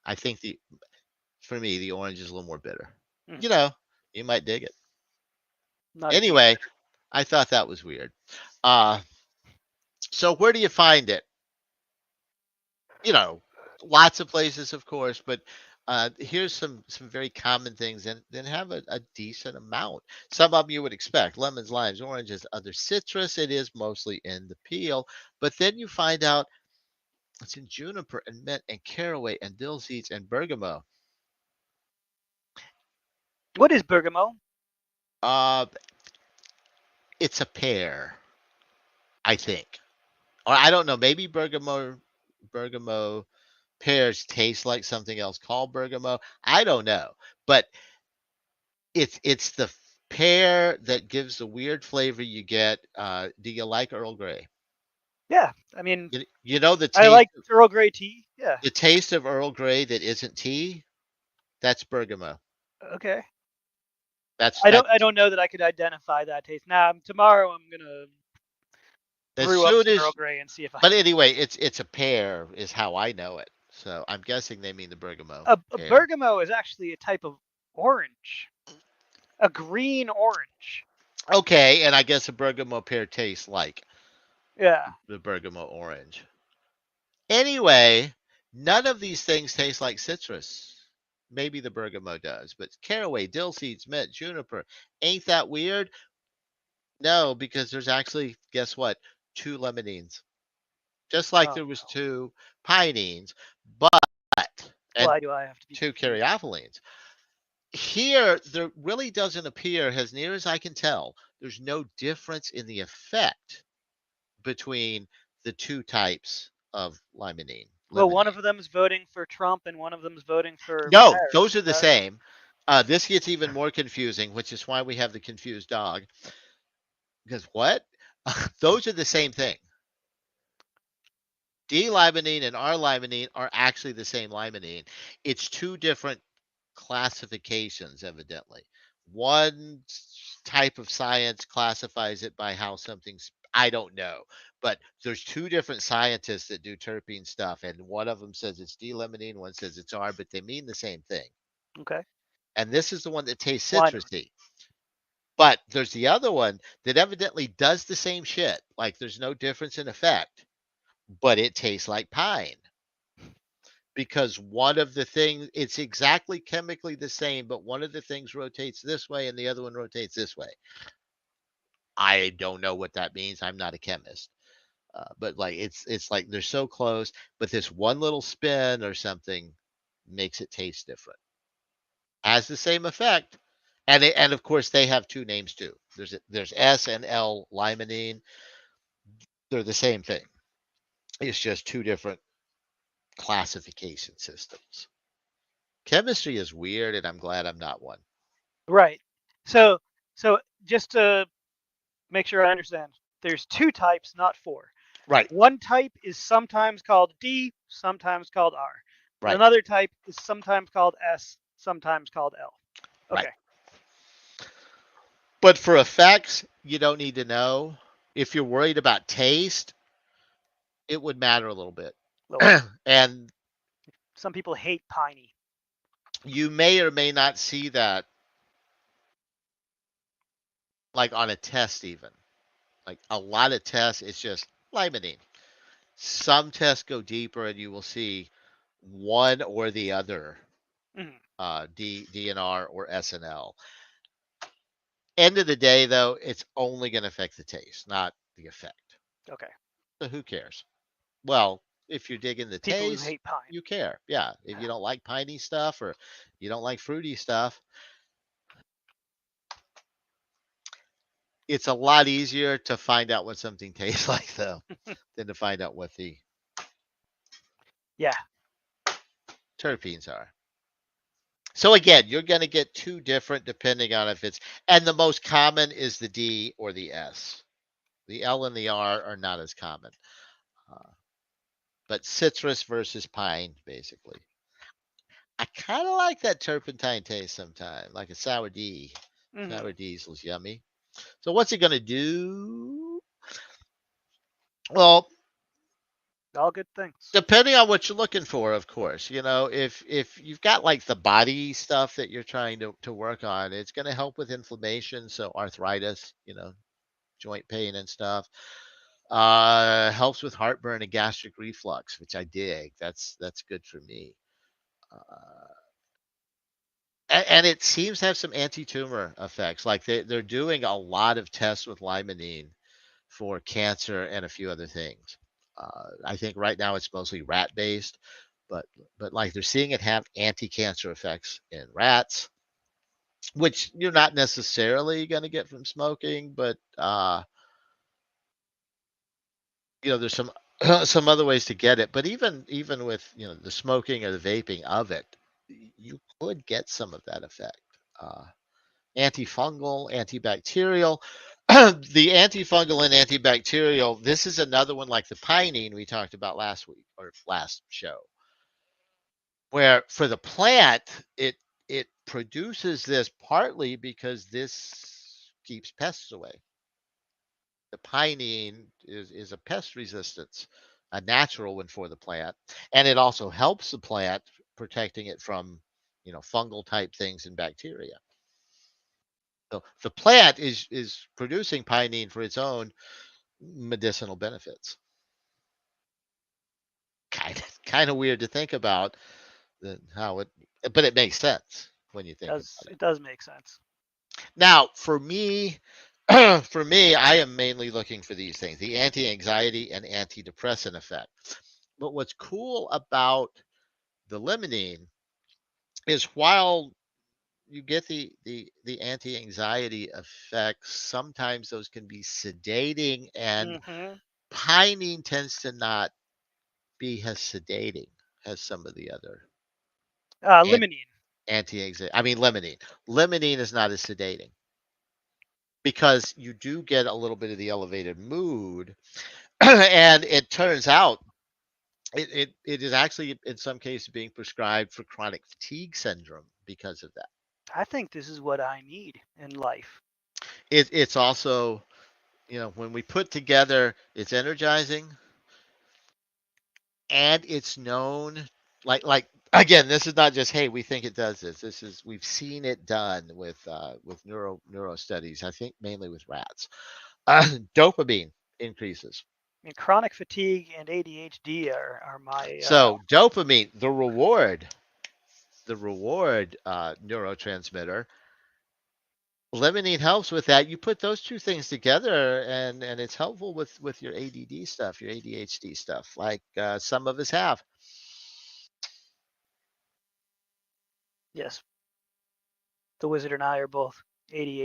S1: I think for me the orange is a little more bitter.
S2: Mm,
S1: You know, you might dig it.
S2: not a huge
S1: Anyway,
S2: fan.
S1: I thought that was weird. Uh so where do you find it? You know, lots of places, of course, but here's some very common things, and then have a decent amount. Some of them you would expect: lemons, limes, oranges, other citrus. It is mostly in the peel, but then you find out it's in juniper and mint and caraway and dill seeds and bergamot.
S2: What is bergamot?
S1: Uh, it's a pear, I think, or I don't know. Maybe bergamot pears taste like something else called bergamot. I don't know, but it's the pear that gives the weird flavor you get. Do you like Earl Grey?
S2: Yeah, I mean,
S1: You know the
S2: I
S1: taste
S2: like Earl Grey tea. Yeah.
S1: the taste of Earl Grey that isn't tea. That's bergamot.
S2: Okay.
S1: That's
S2: I
S1: that.
S2: don't know that I could identify that taste. Now tomorrow I'm gonna
S1: As
S2: brew up
S1: soon
S2: some
S1: as,
S2: Earl Grey and see if I
S1: but
S2: can.
S1: anyway, it's a pear is how I know it. So I'm guessing they mean the bergamot
S2: A
S1: pear.
S2: bergamot is actually a type of orange, a green orange.
S1: Okay, and I guess a bergamot pear tastes like.
S2: Yeah.
S1: the bergamot orange. Anyway, none of these things taste like citrus. Maybe the bergamot does, but caraway, dill seeds, mint, juniper. Ain't that weird? No, because there's actually, guess what? Two limonene, just like
S2: Oh
S1: there was
S2: no.
S1: two pinene, but and
S2: Why do I have to be
S1: two
S2: confused?
S1: caryophyllene. Here, there really doesn't appear, as near as I can tell, there's no difference in the effect between the two types of limonene.
S2: Well, one
S1: Limonene.
S2: of them's voting for Trump and one of them's voting for
S1: No,
S2: Harris.
S1: those are the same. This gets even more confusing, which is why we have the confused dog. Because what? Those are the same thing. D-limonene and R-limonene are actually the same limonene. It's two different classifications, evidently. One type of science classifies it by how something's, I don't know, but there's two different scientists that do terpene stuff, and one of them says it's D-limonene, one says it's R, but they mean the same thing.
S2: Okay.
S1: And this is the one that tastes
S2: Why not?
S1: citrusy. But there's the other one that evidently does the same shit. Like there's no difference in effect, but it tastes like pine because one of the things, it's exactly chemically the same, but one of the things rotates this way and the other one rotates this way. I don't know what that means. I'm not a chemist. But like it's like they're so close, but this one little spin or something makes it taste different. Has the same effect, and of course they have two names too. There's S and L limonene. They're the same thing. It's just two different classification systems. Chemistry is weird, and I'm glad I'm not one.
S2: Right. So, so just to make sure I understand, there's two types, not four.
S1: Right,
S2: One type is sometimes called D, sometimes called R.
S1: right,
S2: Another type is sometimes called S, sometimes called L.
S1: right.
S2: Okay.
S1: But for effects, you don't need to know. If you're worried about taste, it would matter a little bit.
S2: A little bit.
S1: And
S2: Some people hate piney.
S1: you may or may not see that like on a test, even. Like a lot of tests, it's just limonene. Some tests go deeper and you will see one or the other,
S2: Mm-hmm.
S1: DNR or SNL. End of the day, though, it's only going to affect the taste, not the effect.
S2: Okay.
S1: So who cares? Well, if you're digging the
S2: People who
S1: taste,
S2: hate pine.
S1: you care. Yeah. If you don't like piney stuff or you don't like fruity stuff, it's a lot easier to find out what something tastes like, though, than to find out what the
S2: Yeah.
S1: terpenes are. So again, you're going to get two different depending on if it's, and the most common is the D or the S. The L and the R are not as common. Uh, but citrus versus pine, basically. I kind of like that turpentine taste sometimes, like a sour D.
S2: Mm-hmm.
S1: Sour diesel's yummy. So what's it going to do? Well,
S2: All good things.
S1: depending on what you're looking for, of course. You know, if you've got like the body stuff that you're trying to work on, it's going to help with inflammation, so arthritis, joint pain and stuff. Helps with heartburn and gastric reflux, which I dig. That's good for me. Uh, and it seems to have some anti-tumor effects. Like they're doing a lot of tests with limonene for cancer and a few other things. I think right now it's mostly rat based, but like they're seeing it have anti-cancer effects in rats, which you're not necessarily going to get from smoking, but there's some some other ways to get it. But even with the smoking or the vaping of it, you could get some of that effect. Uh, Antifungal, antibacterial. The antifungal and antibacterial, this is another one like the pinene we talked about last week or last show, where for the plant, it produces this partly because this keeps pests away. The pinene is a pest resistance, a natural one for the plant, and it also helps the plant protecting it from fungal type things and bacteria. So the plant is producing pinene for its own, medicinal benefits. Kind of weird to think about how it, but it makes sense when you think about it.
S2: It does make sense.
S1: Now, for me, for me, I am mainly looking for these things: the anti-anxiety and antidepressant effect. But what's cool about the limonene is while you get the anti-anxiety effects, sometimes those can be sedating, and
S2: Hmm.
S1: pining tends to not be as sedating as some of the other
S2: Limonene.
S1: anti-anxiety. I mean, limonene. Limonene is not as sedating because you do get a little bit of the elevated mood, and it turns out it is actually in some cases being prescribed for chronic fatigue syndrome because of that.
S2: I think this is what I need in life.
S1: It's also, when we put together, it's energizing, and it's known, like again, this is not just, hey, we think it does this. This is, we've seen it done with neuro studies. I think mainly with rats. Dopamine increases.
S2: I mean, chronic fatigue and ADHD are my
S1: So dopamine, the reward neurotransmitter. Limonene helps with that. You put those two things together, and it's helpful with your ADD stuff, your ADHD stuff, like some of us have.
S2: yes. The wizard and I are both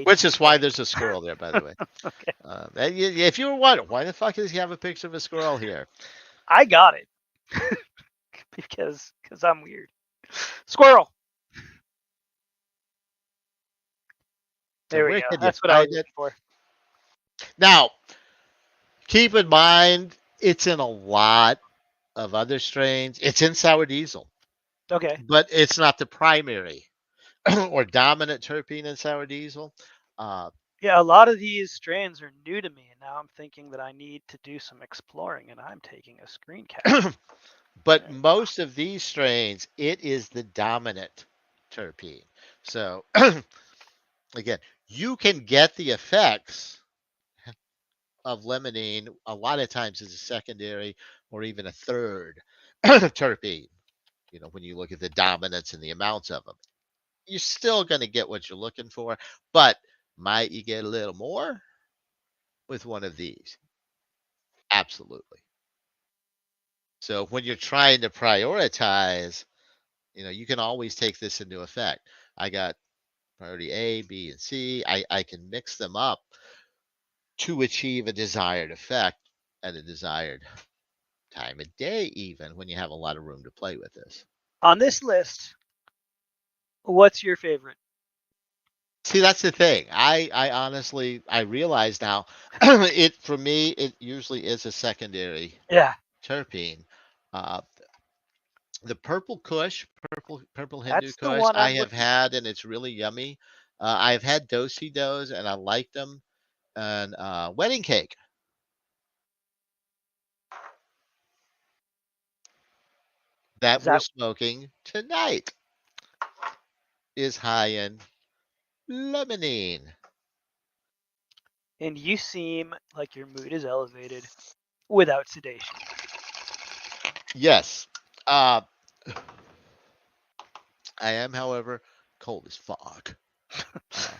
S1: Which
S2: ADHD
S1: is why
S2: patients.
S1: there's a squirrel there, by the way.
S2: Okay,
S1: If you were wondering, why the fuck does he have a picture of a squirrel here?
S2: I got it because I'm weird. Squirrel.
S1: So
S2: There we
S1: where
S2: go.
S1: can you
S2: That's what I was
S1: find it?
S2: looking for.
S1: Now, keep in mind, it's in a lot of other strains. It's in sour diesel,
S2: Okay.
S1: but it's not the primary or dominant terpene in sour diesel. Uh,
S2: Yeah, a lot of these strains are new to me, and now I'm thinking that I need to do some exploring, and I'm taking a screen cap.
S1: but
S2: There you go.
S1: most of these strains, it is the dominant terpene. So again, you can get the effects of limonene a lot of times as a secondary or even a third terpene. When you look at the dominance and the amounts of them, you're still going to get what you're looking for, but might you get a little more with one of these? Absolutely. So when you're trying to prioritize, you can always take this into effect. I got priority A, B, and C. I can mix them up to achieve a desired effect at a desired time of day, even when you have a lot of room to play with this.
S2: On this list, what's your favorite?
S1: See, that's the thing. I honestly, I realize now, it for me, it usually is a secondary
S2: Yeah,
S1: terpene. Uh, the purple Kush, purple Hindu
S2: that's the
S1: Kush,
S2: one
S1: I
S2: I'm
S1: have
S2: looking for.
S1: had, and it's really yummy. I've had dosi dos, and I liked them. And wedding cake that
S2: Is
S1: we're
S2: that?
S1: smoking tonight is high in limonene.
S2: And you seem like your mood is elevated without sedation.
S1: Yes, uh, I am, however, cold as fuck. Uh,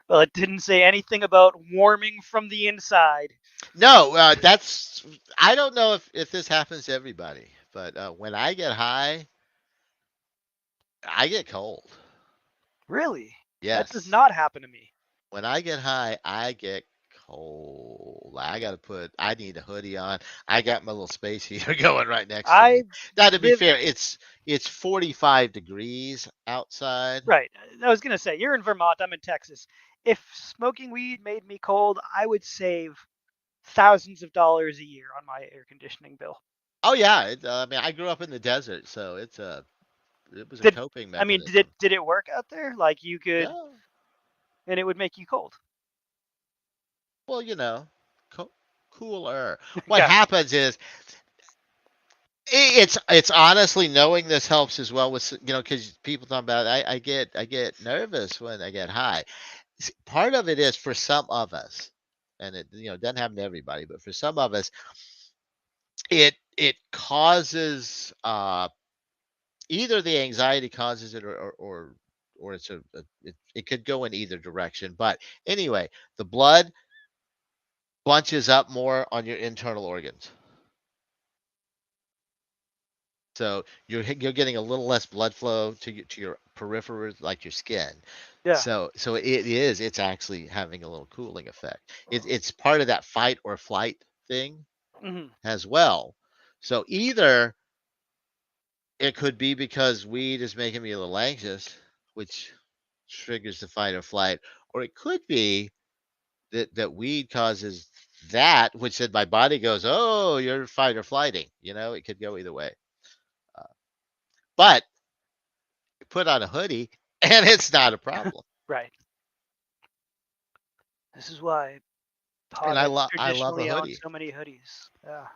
S2: Well, it didn't say anything about warming from the inside.
S1: no, that's, I don't know if this happens to everybody, but when I get high, I get cold.
S2: Really? That does
S1: Yes.
S2: not happen to me.
S1: When I get high, I get cold. I need a hoodie on. I got my little space heater going right next to me.
S2: I
S1: Now, to be
S2: live
S1: fair, it's 45 degrees outside.
S2: right. I was gonna say you're in Vermont. I'm in Texas. If smoking weed made me cold, I would save thousands of dollars a year on my air conditioning bill.
S1: Oh yeah, I mean, I grew up in the desert, so it was a
S2: Did
S1: coping
S2: I mean did it
S1: mechanism.
S2: did it work out there? Like you could,
S1: Yeah.
S2: and it would make you cold.
S1: Well, co- cooler. What
S2: Gotcha.
S1: happens is, it's honestly, knowing this helps as well with, because people talk about, I get nervous when I get high. Part of it is, for some of us, and it doesn't happen to everybody, but for some of us, it causes either the anxiety causes it, or it could go in either direction. But anyway, the blood bunches up more on your internal organs. So you're getting a little less blood flow to your peripherals, like your skin.
S2: Yeah.
S1: So it's actually having a little cooling effect. It's part of that fight or flight thing
S2: Hmm.
S1: as well. So either it could be because weed is making me a little anxious, which triggers the fight or flight, or it could be that weed causes that, which then my body goes, "Oh, you're fight or flighting." It could go either way. Uh, but you put on a hoodie, and it's not a problem.
S2: Right. This is why
S1: And
S2: potheads
S1: I love a
S2: traditionally own
S1: hoodie.
S2: so many hoodies. Yeah,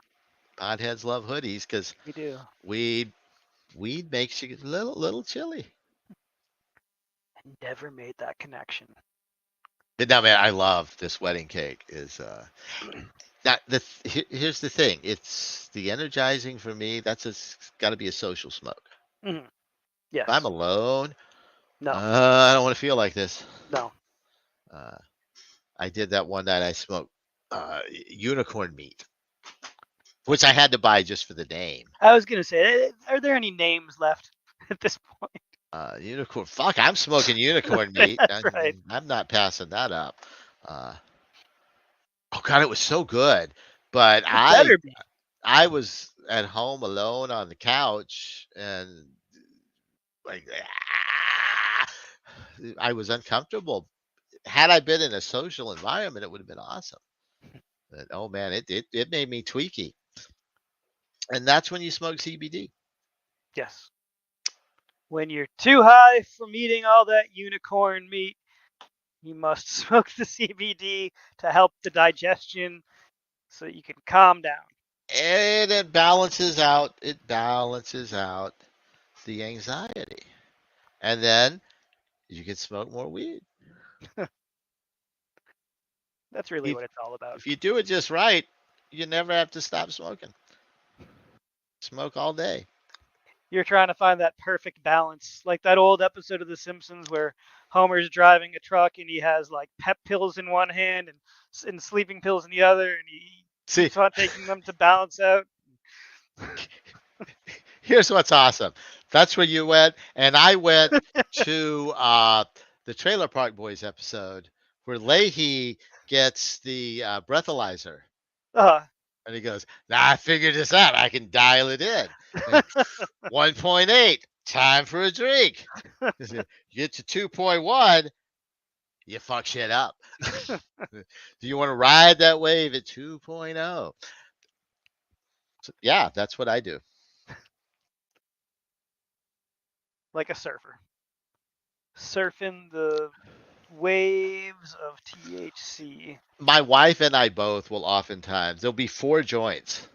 S1: Potheads love hoodies because
S2: we do.
S1: weed weed makes you a little chilly.
S2: I never made that connection.
S1: But no, man, I love this wedding cake. Is that here's the thing. It's the energizing for me. That's got to be a social smoke.
S2: Hmm.
S1: If I'm
S2: Yes.
S1: alone,
S2: No.
S1: I don't want to feel like this.
S2: No.
S1: Uh, I did that one night. I smoked unicorn meat, which I had to buy just for the name.
S2: I was gonna say, are there any names left at this point?
S1: Unicorn. Fuck, I'm smoking unicorn meat.
S2: That's right.
S1: I'm not passing that up. Uh, oh God, it was so good. But
S2: It better be.
S1: I was at home alone on the couch, and like I was uncomfortable. Had I been in a social environment, it would have been awesome. But oh man, it made me tweaky. And that's when you smoke CBD.
S2: Yes. When you're too high from eating all that unicorn meat, you must smoke the CBD to help the digestion so that you can calm down.
S1: And it balances out. It balances out the anxiety. And then you can smoke more weed.
S2: That's really
S1: If,
S2: what it's all about.
S1: if you do it just right, you never have to stop smoking. Smoke all day.
S2: You're trying to find that perfect balance, like that old episode of The Simpsons where Homer's driving a truck and he has like pep pills in one hand and sleeping pills in the other, and he
S1: See,
S2: keeps on taking them to balance out.
S1: here's what's awesome. That's where you went, and I went to the Trailer Park Boys episode where Leahy gets the breathalyzer,
S2: Uh,
S1: and he goes, "Nah, I figured this out. I can dial it in. And 1.8, time for a drink. You get to 2.1, you fuck shit up. Do you want to ride that wave at 2.0?" So, yeah, that's what I do.
S2: like a surfer, surfing the waves of THC.
S1: My wife and I both will oftentimes, there'll be 4 joints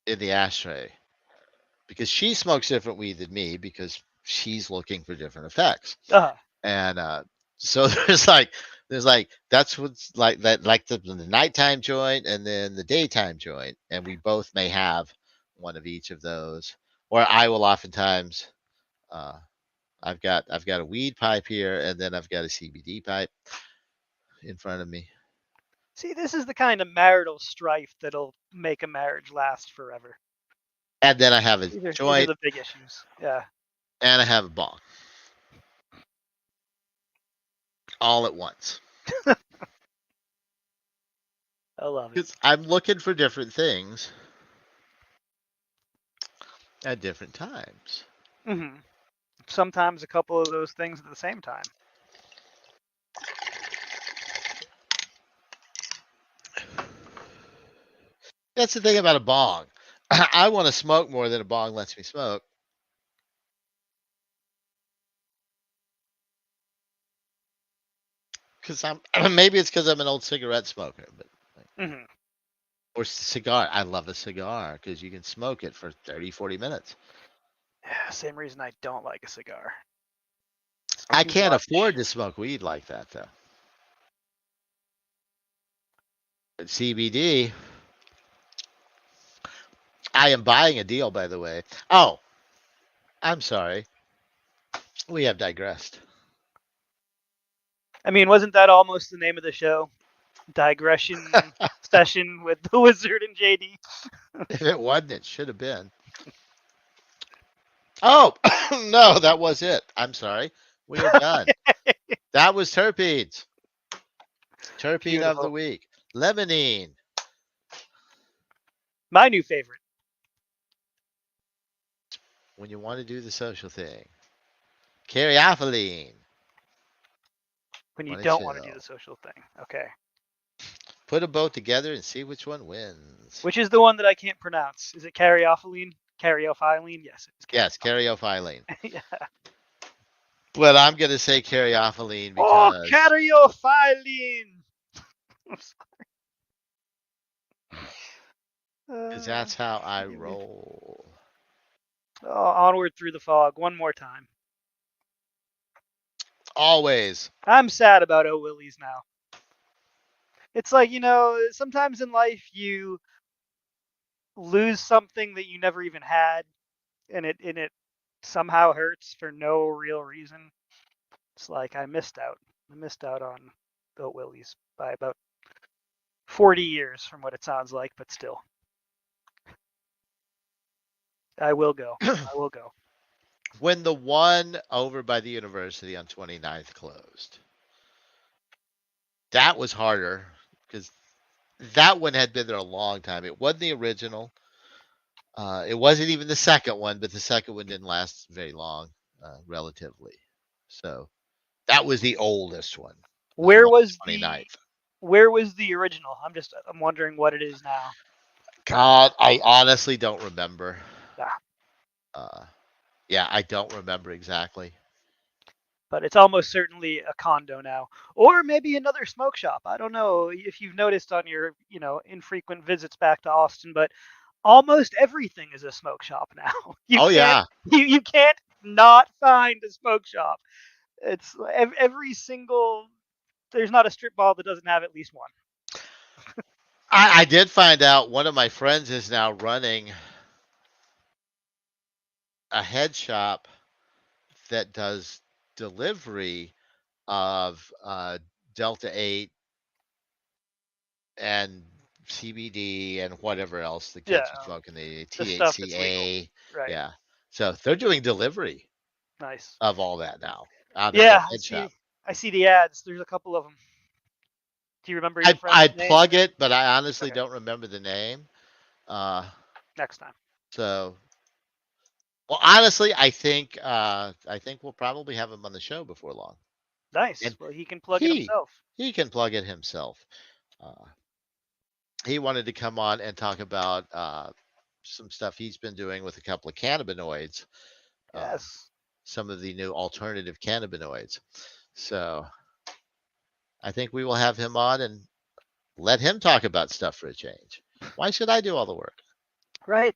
S1: in the ashtray because she smokes different weed than me because she's looking for different effects.
S2: Uh,
S1: And so there's like that's what's like that, like the nighttime joint and then the daytime joint, and we both may have one of each of those. Or I will oftentimes, uh, I've got a weed pipe here, and then I've got a CBD pipe in front of me,
S2: See, this is the kind of marital strife that'll make a marriage last forever.
S1: and then I have a
S2: These are
S1: joint,
S2: the big issues. Yeah.
S1: and I have a bong all at once
S2: I love it.
S1: because I'm looking for different things at different times.
S2: Hmm. Sometimes a couple of those things at the same time.
S1: That's the thing about a bong. I want to smoke more than a bong lets me smoke because I'm maybe it's because I'm an old cigarette smoker, but
S2: Hmm.
S1: or cigar. I love a cigar because you can smoke it for 30, 40 minutes.
S2: Yeah, same reason I don't like a cigar. It's
S1: I
S2: too
S1: can't
S2: much.
S1: afford to smoke weed like that though. CBD. I am buying a deal, by the way. Oh, I'm sorry. We have digressed.
S2: I mean, wasn't that almost the name of the show? Digression session with the Wizard and JD.
S1: If it wasn't, it should have been. Oh, no, that was it. I'm sorry. We are done. That was terpenes. Terpene of the
S2: Beautiful.
S1: week. Limonene.
S2: My new favorite.
S1: When you want to do the social thing. Caryophyllene.
S2: When you
S1: Want to
S2: don't want to do the
S1: chill.
S2: social thing. Okay.
S1: Put them both together and see which one wins.
S2: Which is the one that I can't pronounce? Is it caryophyllene? Caryophyllene? Yes, it's
S1: Yes,
S2: caryophyllene.
S1: caryophyllene.
S2: Yeah.
S1: But I'm going to say caryophyllene
S2: Oh,
S1: because
S2: caryophyllene.
S1: that's how I
S2: Forgive me.
S1: roll.
S2: Oh, onward through the fog. One more time.
S1: Always.
S2: I'm sad about O Willies now. It's like, sometimes in life you lose something that you never even had, and it somehow hurts for no real reason. It's like I missed out. I missed out on O Willies by about 40 years from what it sounds like, but still. I will go. I will go.
S1: When the one over by the university on 29th closed, that was harder because that one had been there a long time. It wasn't the original. It wasn't even the second one, but the second one didn't last very long, relatively. So that was the oldest one. Was the
S2: Where
S1: one
S2: was
S1: on
S2: the
S1: 29th.
S2: where was the original? I'm wondering what it is now.
S1: God, I honestly don't remember.
S2: Ah,
S1: Uh, yeah, I don't remember exactly.
S2: but it's almost certainly a condo now, or maybe another smoke shop. I don't know if you've noticed on your, infrequent visits back to Austin, but almost everything is a smoke shop now. You
S1: Oh
S2: can't
S1: yeah,
S2: you can't not find a smoke shop. It's every single. There's not a strip mall that doesn't have at least one.
S1: I did find out one of my friends is now running a head shop that does delivery of Delta 8 and CBD and whatever else the
S2: Yeah,
S1: kids are smoking, the
S2: the stuff that's legal.
S1: THCA.
S2: Right.
S1: Yeah. So they're doing delivery
S2: Nice.
S1: of all that now out of their
S2: Yeah, I
S1: head shop.
S2: see. I see the ads. There's a couple of them. Do you remember your friend's
S1: I'd
S2: name?
S1: plug it, but I honestly
S2: Okay,
S1: don't remember the name. Uh,
S2: next time.
S1: so, well, honestly, I think we'll probably have him on the show before long,
S2: Nice.
S1: and
S2: Well, he can plug it
S1: he
S2: himself.
S1: he can plug it himself. Uh, he wanted to come on and talk about some stuff he's been doing with a couple of cannabinoids, uh,
S2: Yes.
S1: some of the new alternative cannabinoids. So I think we will have him on and let him talk about stuff for a change. Why should I do all the work?
S2: Right.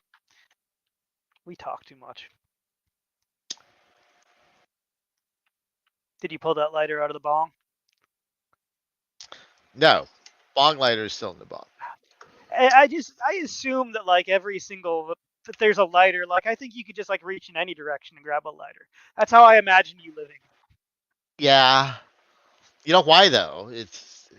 S2: We talk too much. Did you pull that lighter out of the bong?
S1: No, bong lighter is still in the bong.
S2: I assume that like every single that there's a lighter. Like I think you could just like reach in any direction and grab a lighter. That's how I imagine you living.
S1: Yeah, you know why though? It's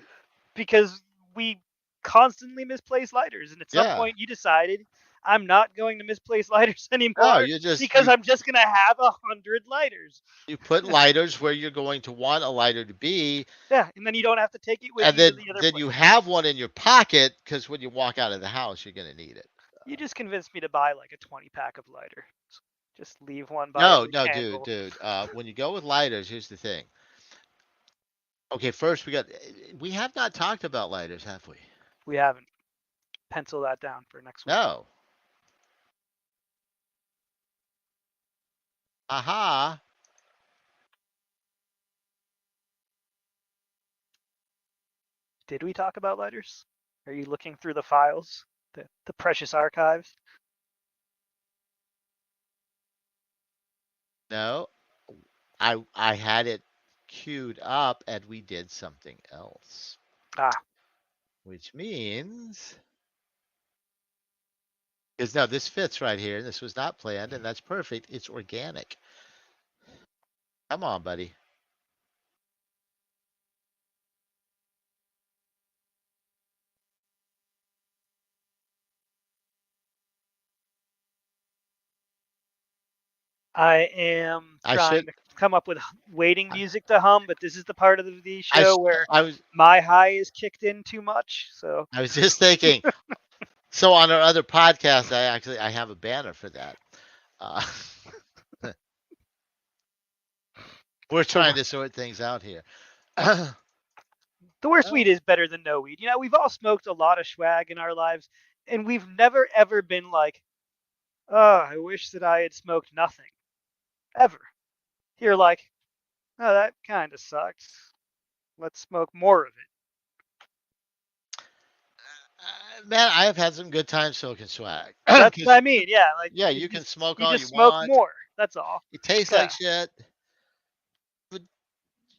S2: Because we constantly misplace lighters, and at some
S1: yeah.
S2: point you decided I'm not going to misplace lighters
S1: No,
S2: anymore
S1: you just
S2: because I'm just gonna have 100 lighters.
S1: you put lighters where you're going to want a lighter to be,
S2: Yeah, and then you don't have to take it with
S1: and
S2: you to the other
S1: then you
S2: place.
S1: have one in your pocket because when you walk out of the house, you're going to need it.
S2: You just convinced me to buy like a 20 pack of lighter. Just leave one by
S1: No,
S2: every
S1: no, dude,
S2: candle.
S1: dude. When you go with lighters, here's the thing. Okay, first we have not talked about lighters, have we?
S2: We haven't. Pencil that down for next week.
S1: No. Aha.
S2: Did we talk about lighters? Are you looking through the files? The precious archives?
S1: No. I had it queued up and we did something else.
S2: Ah,
S1: which means because now this fits right here. This was not planned, and that's perfect. It's organic. Come on, buddy.
S2: I am
S1: I
S2: trying
S1: should.
S2: to come up with waiting music to hum, but this is the part of the
S1: I
S2: show
S1: sh-
S2: where
S1: I was
S2: my high is kicked in too much. So
S1: I was just thinking. So on our other podcast, I have a banner for that. Uh, we're
S2: the
S1: trying to sort things out here. Well,
S2: the worst weed is better than no weed. You know, we've all smoked a lot of swag in our lives, and we've never ever been like, oh, I wish that I had smoked nothing. Ever. You're like, oh, that kind of sucks. Let's smoke more of it.
S1: man, I have had some good times smoking swag
S2: That's what
S1: because
S2: I mean. Yeah, like
S1: yeah,
S2: you
S1: you can
S2: just
S1: smoke
S2: you
S1: all
S2: just
S1: you
S2: smoke
S1: want.
S2: more. That's all.
S1: It tastes like
S2: Yeah,
S1: shit, but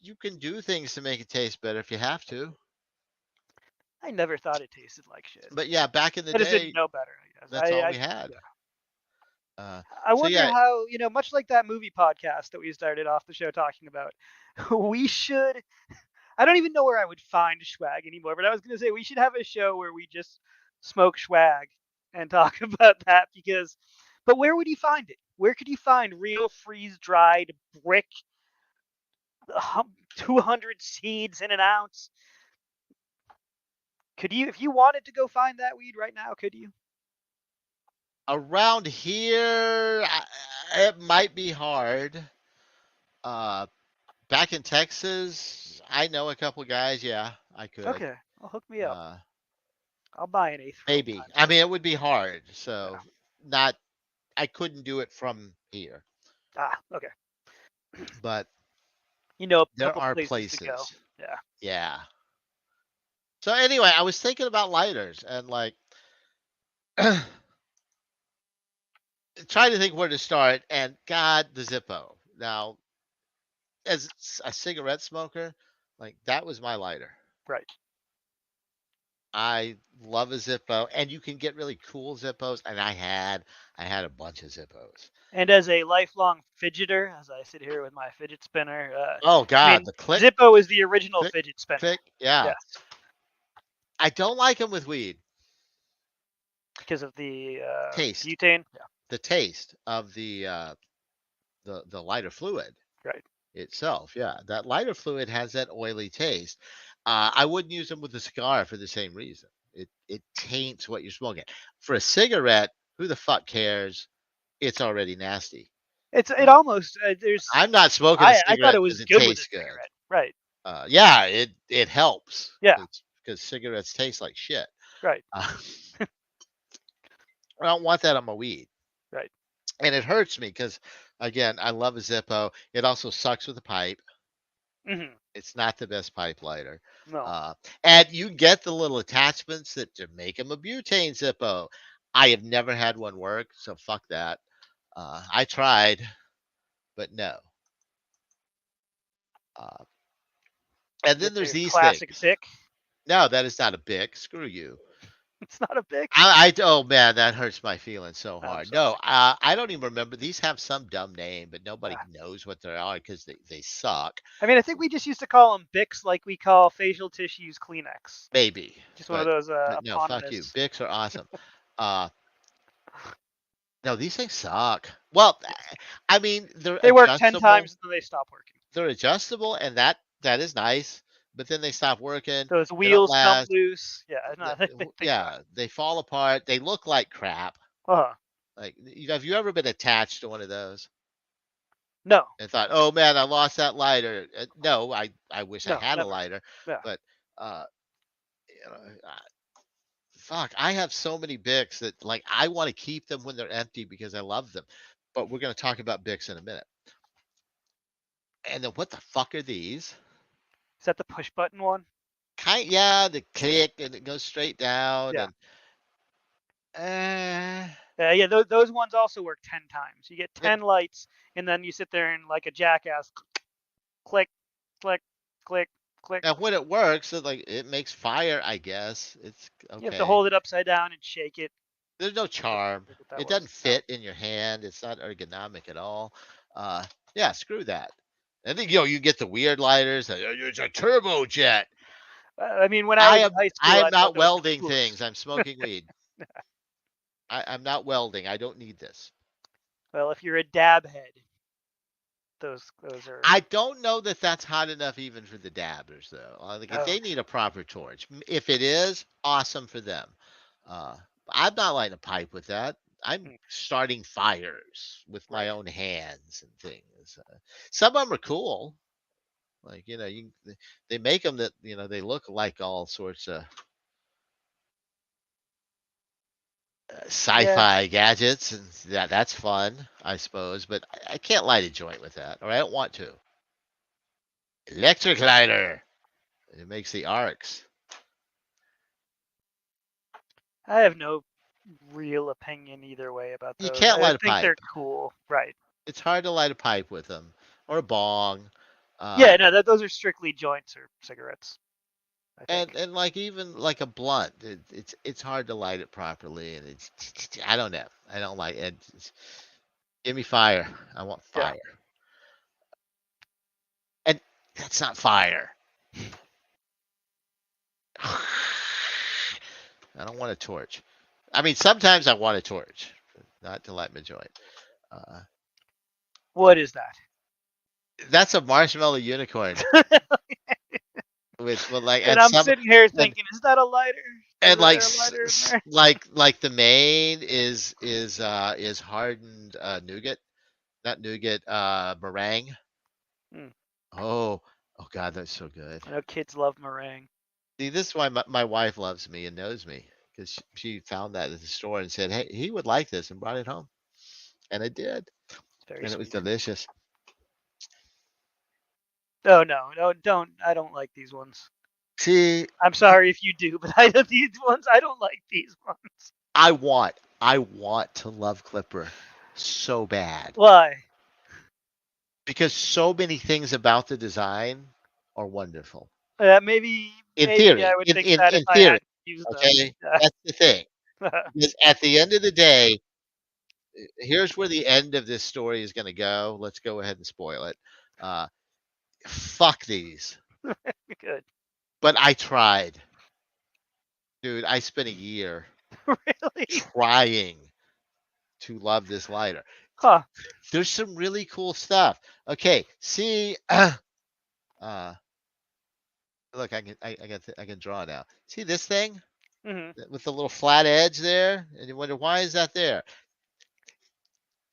S1: you can do things to make it taste better if you have to.
S2: I never thought it tasted like shit.
S1: But yeah, back in the
S2: I just didn't
S1: day,
S2: know better. I guess.
S1: that's all we had.
S2: Yeah.
S1: Uh,
S2: I
S1: so
S2: wonder
S1: yeah,
S2: how, much like that movie podcast that we started off the show talking about, we should. I don't even know where I would find swag anymore, but I was going to say we should have a show where we just smoke swag and talk about that because, but where would you find it? Where could you find real freeze dried brick, 200 seeds in an ounce? Could you, if you wanted to go find that weed right now, could you?
S1: around here, it might be hard. Uh, back in Texas, I know a couple guys. Yeah, I could.
S2: Okay, well, hook me up.
S1: Uh,
S2: I'll buy an eighth from
S1: maybe.
S2: time.
S1: I mean, it would be hard.
S2: Yeah.
S1: So not. I couldn't do it from here,
S2: Ah, okay.
S1: but
S2: You know, a
S1: there
S2: couple
S1: are
S2: places to go.
S1: places.
S2: Yeah.
S1: Yeah. So anyway, I was thinking about lighters and like trying to think where to start. And God, the Zippo. Now, as a cigarette smoker, like that was my lighter.
S2: Right.
S1: I love a Zippo, and you can get really cool Zippos. And I had a bunch of Zippos.
S2: And as a lifelong fidgeter, as I sit here with my fidget spinner,
S1: Oh
S2: I
S1: God,
S2: mean,
S1: the click,
S2: Zippo is the original
S1: click,
S2: fidget spinner.
S1: click. Yeah,
S2: Yes,
S1: I don't like them with weed.
S2: because of the
S1: Taste,
S2: butane. Yeah,
S1: the taste of the lighter fluid
S2: right.
S1: itself. Yeah, that lighter fluid has that oily taste. I wouldn't use them with a cigar for the same reason. It taints what you're smoking. For a cigarette, who the fuck cares? It's already nasty.
S2: It
S1: Uh,
S2: almost there's.
S1: I'm not smoking a
S2: I thought
S1: cigarette
S2: it was
S1: because it
S2: good with a
S1: tastes good.
S2: cigarette. Right.
S1: Yeah, it helps.
S2: Yeah.
S1: Because cigarettes taste like shit.
S2: Right.
S1: Uh, I don't want that on my weed,
S2: Right.
S1: and it hurts me because again, I love a Zippo. It also sucks with a pipe.
S2: Hmm.
S1: It's not the best pipe lighter.
S2: No.
S1: Uh, and you get the little attachments that to make them a butane Zippo. I have never had one work, so fuck that. I tried, but no. Uh, and then
S2: With
S1: there's
S2: the
S1: these
S2: classic
S1: things.
S2: Bic.
S1: No, that is not a Bic. Screw you.
S2: It's not a Bic.
S1: Oh man, that hurts my feelings so
S2: I'm
S1: hard.
S2: sorry.
S1: No, I don't even remember. These have some dumb name, but nobody
S2: Ah.
S1: knows what they are because they suck.
S2: I mean, I think we just used to call them Bics like we call facial tissues Kleenex.
S1: Maybe,
S2: Just one of
S1: but
S2: those
S1: no, fuck you.
S2: eponymous.
S1: Bics are awesome. Uh, no, these things suck. Well, I mean, they're
S2: They work 10
S1: adjustable.
S2: times and then they stop working.
S1: They're adjustable, and that is nice. But then they stop working.
S2: Those
S1: They don't
S2: wheels come
S1: last.
S2: loose. Yeah, no, they suck.
S1: Yeah, they fall apart. They look like crap.
S2: Uh-huh.
S1: Like, have you ever been attached to one of those
S2: No,
S1: and thought, "Oh man, I lost that lighter"? No, I wish I
S2: no,
S1: had a
S2: never.
S1: lighter,
S2: Yeah.
S1: but uh, you know, fuck, I have so many Bics that like I want to keep them when they're empty because I love them. But we're going to talk about Bics in a minute. And then what the fuck are these?
S2: Is that the push button one?
S1: Yeah, the click and it goes straight down
S2: Yeah.
S1: and
S2: Yeah, those ones also work 10 times. You get
S1: but
S2: 10 lights, and then you sit there and like a jackass, click, click, click, click.
S1: Now, when it works, it makes fire. I guess it's
S2: You have to
S1: okay.
S2: hold it upside down and shake it.
S1: There's no charm.
S2: What that
S1: It
S2: was.
S1: doesn't
S2: No.
S1: fit in your hand. It's not ergonomic at all. Yeah, screw that. I think you get the weird lighters. It's a turbojet.
S2: I mean, when I
S1: I
S2: was in
S1: am
S2: high
S1: I
S2: school,
S1: am
S2: I thought
S1: not
S2: those were the
S1: welding
S2: coolest.
S1: things. I'm smoking weed. I'm not welding. I don't need this.
S2: Well, if you're a dab head, those are.
S1: I don't know that that's hot enough even for the dabbers, though. Like if
S2: Oh,
S1: they need a proper torch, if it is, awesome for them. Uh, I'm not lighting a pipe with that. I'm
S2: mm,
S1: starting fires with my
S2: right.
S1: own hands and things. Some of them are cool. Like they make them that they look like all sorts of
S2: Yeah.
S1: sci-fi gadgets, and that's fun, I suppose. But I can't light a joint with that, or I don't want to. Electric lighter. It makes the arcs.
S2: I have no real opinion either way about
S1: You
S2: those.
S1: can't
S2: I
S1: light a
S2: think they're
S1: pipe.
S2: cool. Right.
S1: It's hard to light a pipe with them, or a bong.
S2: Yeah, no, those are strictly joints or cigarettes, I think.
S1: And like even like a blunt, it's hard to light it properly, and it's I don't know. I don't like it. Give me fire. I want
S2: Yeah.
S1: fire, and that's not fire. I don't want a torch. I mean, sometimes I want a torch, but not to light my joint. Uh,
S2: What is that?
S1: that's a marshmallow unicorn with like
S2: And
S1: and
S2: I'm
S1: some
S2: sitting here
S1: and
S2: thinking, is that a lighter? Is
S1: and like
S2: there a lighter in there?
S1: like the main is hardened nougat, not nougat, meringue.
S2: Hmm.
S1: Oh, oh God, that's so good.
S2: I know kids love meringue.
S1: See, this is why my wife loves me and knows me, because she found that at the store and said, "Hey, he would like this," and brought it home, and I did,
S2: It's very
S1: and it was
S2: sweet.
S1: delicious.
S2: Oh no, no, don't. I don't like these ones.
S1: See,
S2: I'm sorry if you do, but these ones. I don't like these ones.
S1: I want to love Clipper so bad
S2: Why?
S1: because so many things about the design are wonderful.
S2: Maybe,
S1: In
S2: maybe I
S1: theory,
S2: would
S1: in
S2: think
S1: in
S2: that if
S1: in
S2: I
S1: theory,
S2: had used them.
S1: okay, that's the thing. Because at the end of the day, here's where the end of this story is going to go. Let's go ahead and spoil it. Uh, Fuck these.
S2: Good.
S1: But I tried, dude. I spent a year
S2: Really?
S1: trying to love this lighter.
S2: Huh.
S1: There's some really cool stuff. Okay, see, uh, look, I can draw now. See this thing
S2: Hmm.
S1: with the little flat edge there, and you wonder why is that there?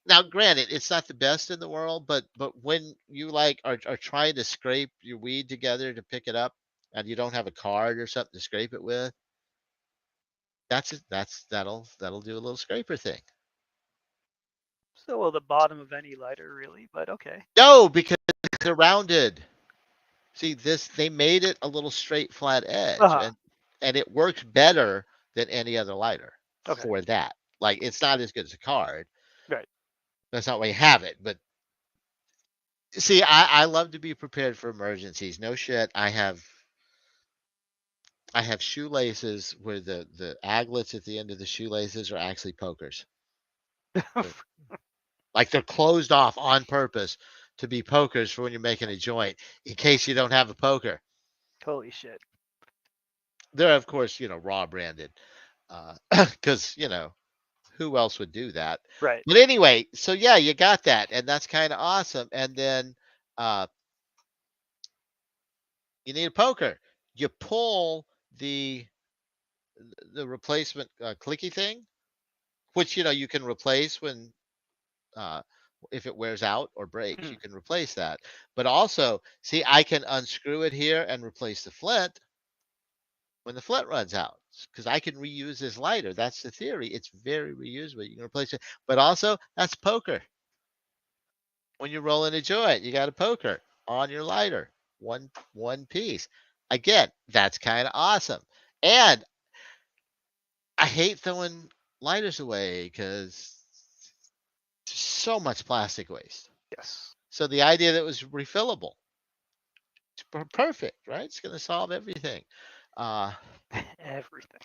S1: Now, granted, it's not the best in the world, but when you like are trying to scrape your weed together to pick it up, and you don't have a card or something to scrape it with, that'll do a little scraper thing.
S2: So will the bottom of any lighter, really? But okay.
S1: No, because they're rounded. See this, they made it a little straight flat
S2: Uh
S1: edge,
S2: huh.
S1: and it works better than any other lighter
S2: Okay.
S1: for that. Like it's not as good as a card.
S2: Right.
S1: That's not why you have it. But see, I love to be prepared for emergencies. No shit. I have shoelaces where the aglets at the end of the shoelaces are actually pokers. They're- Like they're closed off on purpose to be pokers for when you're making a joint in case you don't have a poker.
S2: Holy shit.
S1: They're of course, raw branded. Because, who else would do that?
S2: Right.
S1: But anyway, so yeah, you got that, and that's kind of awesome. And then uh you need a poker. You pull the replacement clicky thing, which you can replace when uh if it wears out or breaks,
S2: Mm.
S1: you can replace that. But also, see, I can unscrew it here and replace the flint when the flint runs out, because I can reuse this lighter. That's the theory. It's very reusable. You can replace it. But also, that's poker. When you're rolling a joint, you got a poker on your lighter, one piece. Again, that's kind of awesome. And I hate throwing lighters away because so much plastic waste.
S2: Yes.
S1: So the idea that it was refillable, It's perfect, right? It's going to solve everything.
S2: Everything.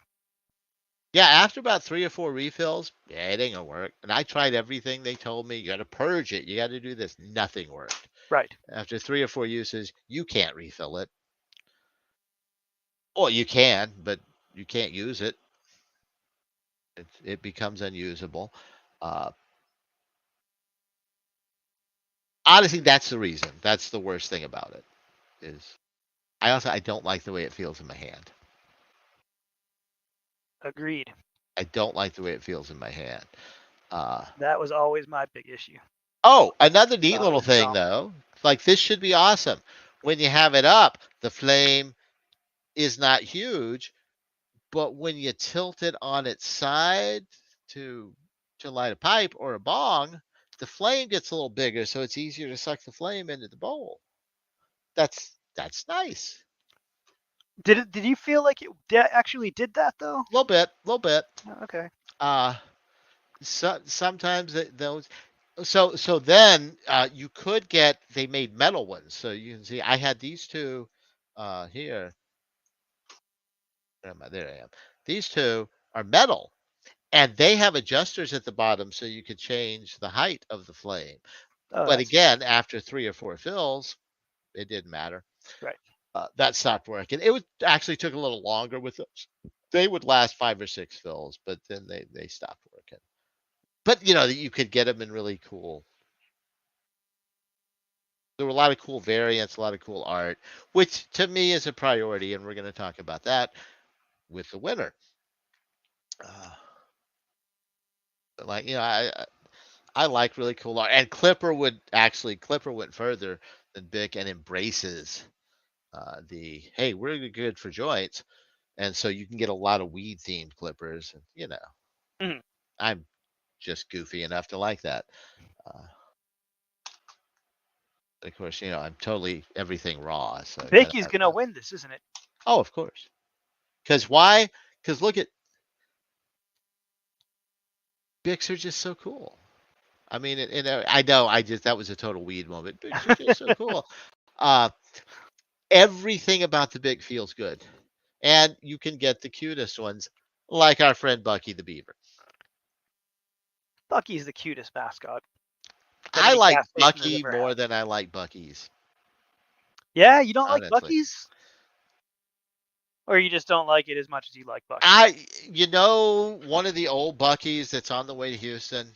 S1: Yeah, after about 3 or 4 refills, yeah, it ain't gonna work. And I tried everything they told me. You got to purge it. You got to do this. Nothing worked.
S2: Right.
S1: After 3 or 4 uses, you can't refill it. Well, you can, but you can't use it. It becomes unusable. Uh, Honestly, that's the reason. That's the worst thing about it. Is I don't like the way it feels in my hand.
S2: Agreed.
S1: I don't like the way it feels in my hand. Uh,
S2: That was always my big issue.
S1: oh, another neat
S2: Thought it
S1: little
S2: was
S1: thing
S2: dumb.
S1: though. Like this should be awesome. When you have it up, the flame is not huge, but when you tilt it on its side to light a pipe or a bong, the flame gets a little bigger, so it's easier to suck the flame into the bowl. That's nice.
S2: Did you feel like it actually did that though?
S1: A little bit, a little bit.
S2: Oh, okay.
S1: Uh, Sometimes those. So then you could get. They made metal ones, so you can see. I had these two here. Where am I? There I am. These two are metal, and they have adjusters at the bottom, so you could change the height of the flame.
S2: Oh,
S1: But
S2: that's neat.
S1: again, after 3 or 4 fills, it didn't matter.
S2: Right.
S1: That stopped working. It would actually took a little longer with those. They would last 5 or 6 fills, but then they stopped working. But you could get them in really cool. There were a lot of cool variants, a lot of cool art, which to me is a priority, and we're going to talk about that with the winter. Uh, like I like really cool art, and Clipper went further than Bic and embraces the hey, we're good for joints, and so you can get a lot of weed themed clippers.
S2: Mhm.
S1: I'm just goofy enough to like that. Uh, of course, I'm totally everything raw, so I gotta
S2: Vicky's
S1: have
S2: gonna
S1: that.
S2: win this, isn't it?
S1: Oh, of course. Because why? Because look at Bics are just so cool. I mean, I know that was a total weed moment. Bics are just so cool. Uh, Everything about the Bic feels good, and you can get the cutest ones, like our friend Bucky the Beaver.
S2: Bucky's the cutest mascot that
S1: I
S2: any
S1: like
S2: gas station has
S1: Bucky
S2: ever had.
S1: more than I like Bucky's.
S2: Yeah, you don't like
S1: Honestly,
S2: Bucky's, or you just don't like it as much as you like Bucky's.
S1: one of the old Bucky's that's on the way to Houston,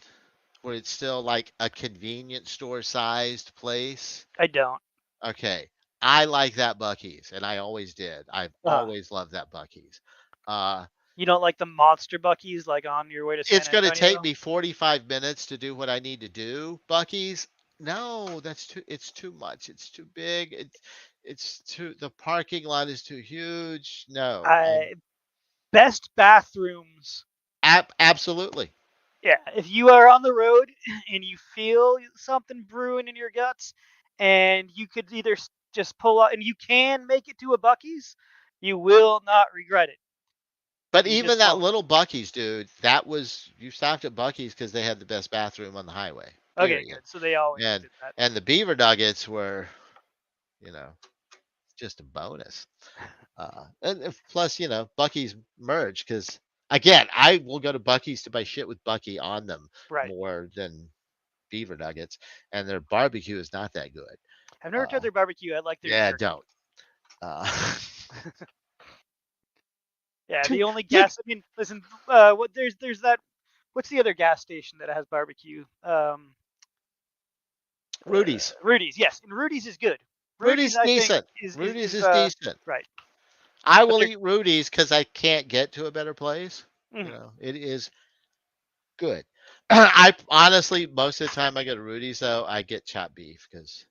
S1: where it's still like a convenience store sized place.
S2: I don't.
S1: Okay. I like that Bucky's, and I always did. I've
S2: Uh,
S1: always loved that Bucky's. Uh,
S2: you don't like the monster Bucky's like on your way to San
S1: it's going to take
S2: Antonio?
S1: me 45 minutes to do what I need to do. Bucky's, no, it's too much. It's too big. The parking lot is too huge. No,
S2: Best bathrooms.
S1: absolutely.
S2: Yeah, if you are on the road and you feel something brewing in your guts, and you could either just pull out, and you can make it to a Bucky's, you will not regret it.
S1: But
S2: You
S1: even
S2: just
S1: that
S2: won't.
S1: little Bucky's, dude, you stopped at Bucky's because they had the best bathroom on the highway,
S2: Okay,
S1: period.
S2: good. So they always
S1: And
S2: did that.
S1: and the Beaver Nuggets were, you know, just a bonus. And plus, Bucky's merged because again, I will go to Bucky's to buy shit with Bucky on them
S2: Right.
S1: more than Beaver Nuggets, and their barbecue is not that good.
S2: I've never tried
S1: Uh,
S2: their barbecue. I like their
S1: yeah,
S2: jerky.
S1: don't. Uh,
S2: Yeah, the only
S1: you,
S2: gas. I mean, listen. What there's that. What's the other gas station that has barbecue?
S1: Rudy's.
S2: Rudy's. Yes, and Rudy's is good. Rudy's,
S1: Rudy's
S2: I think,
S1: decent.
S2: is
S1: Rudy's is decent.
S2: right.
S1: I
S2: But
S1: will
S2: they're
S1: eat Rudy's because I can't get to a better place.
S2: mhm.
S1: It is good. I honestly, most of the time I go to Rudy's though, I get chopped beef because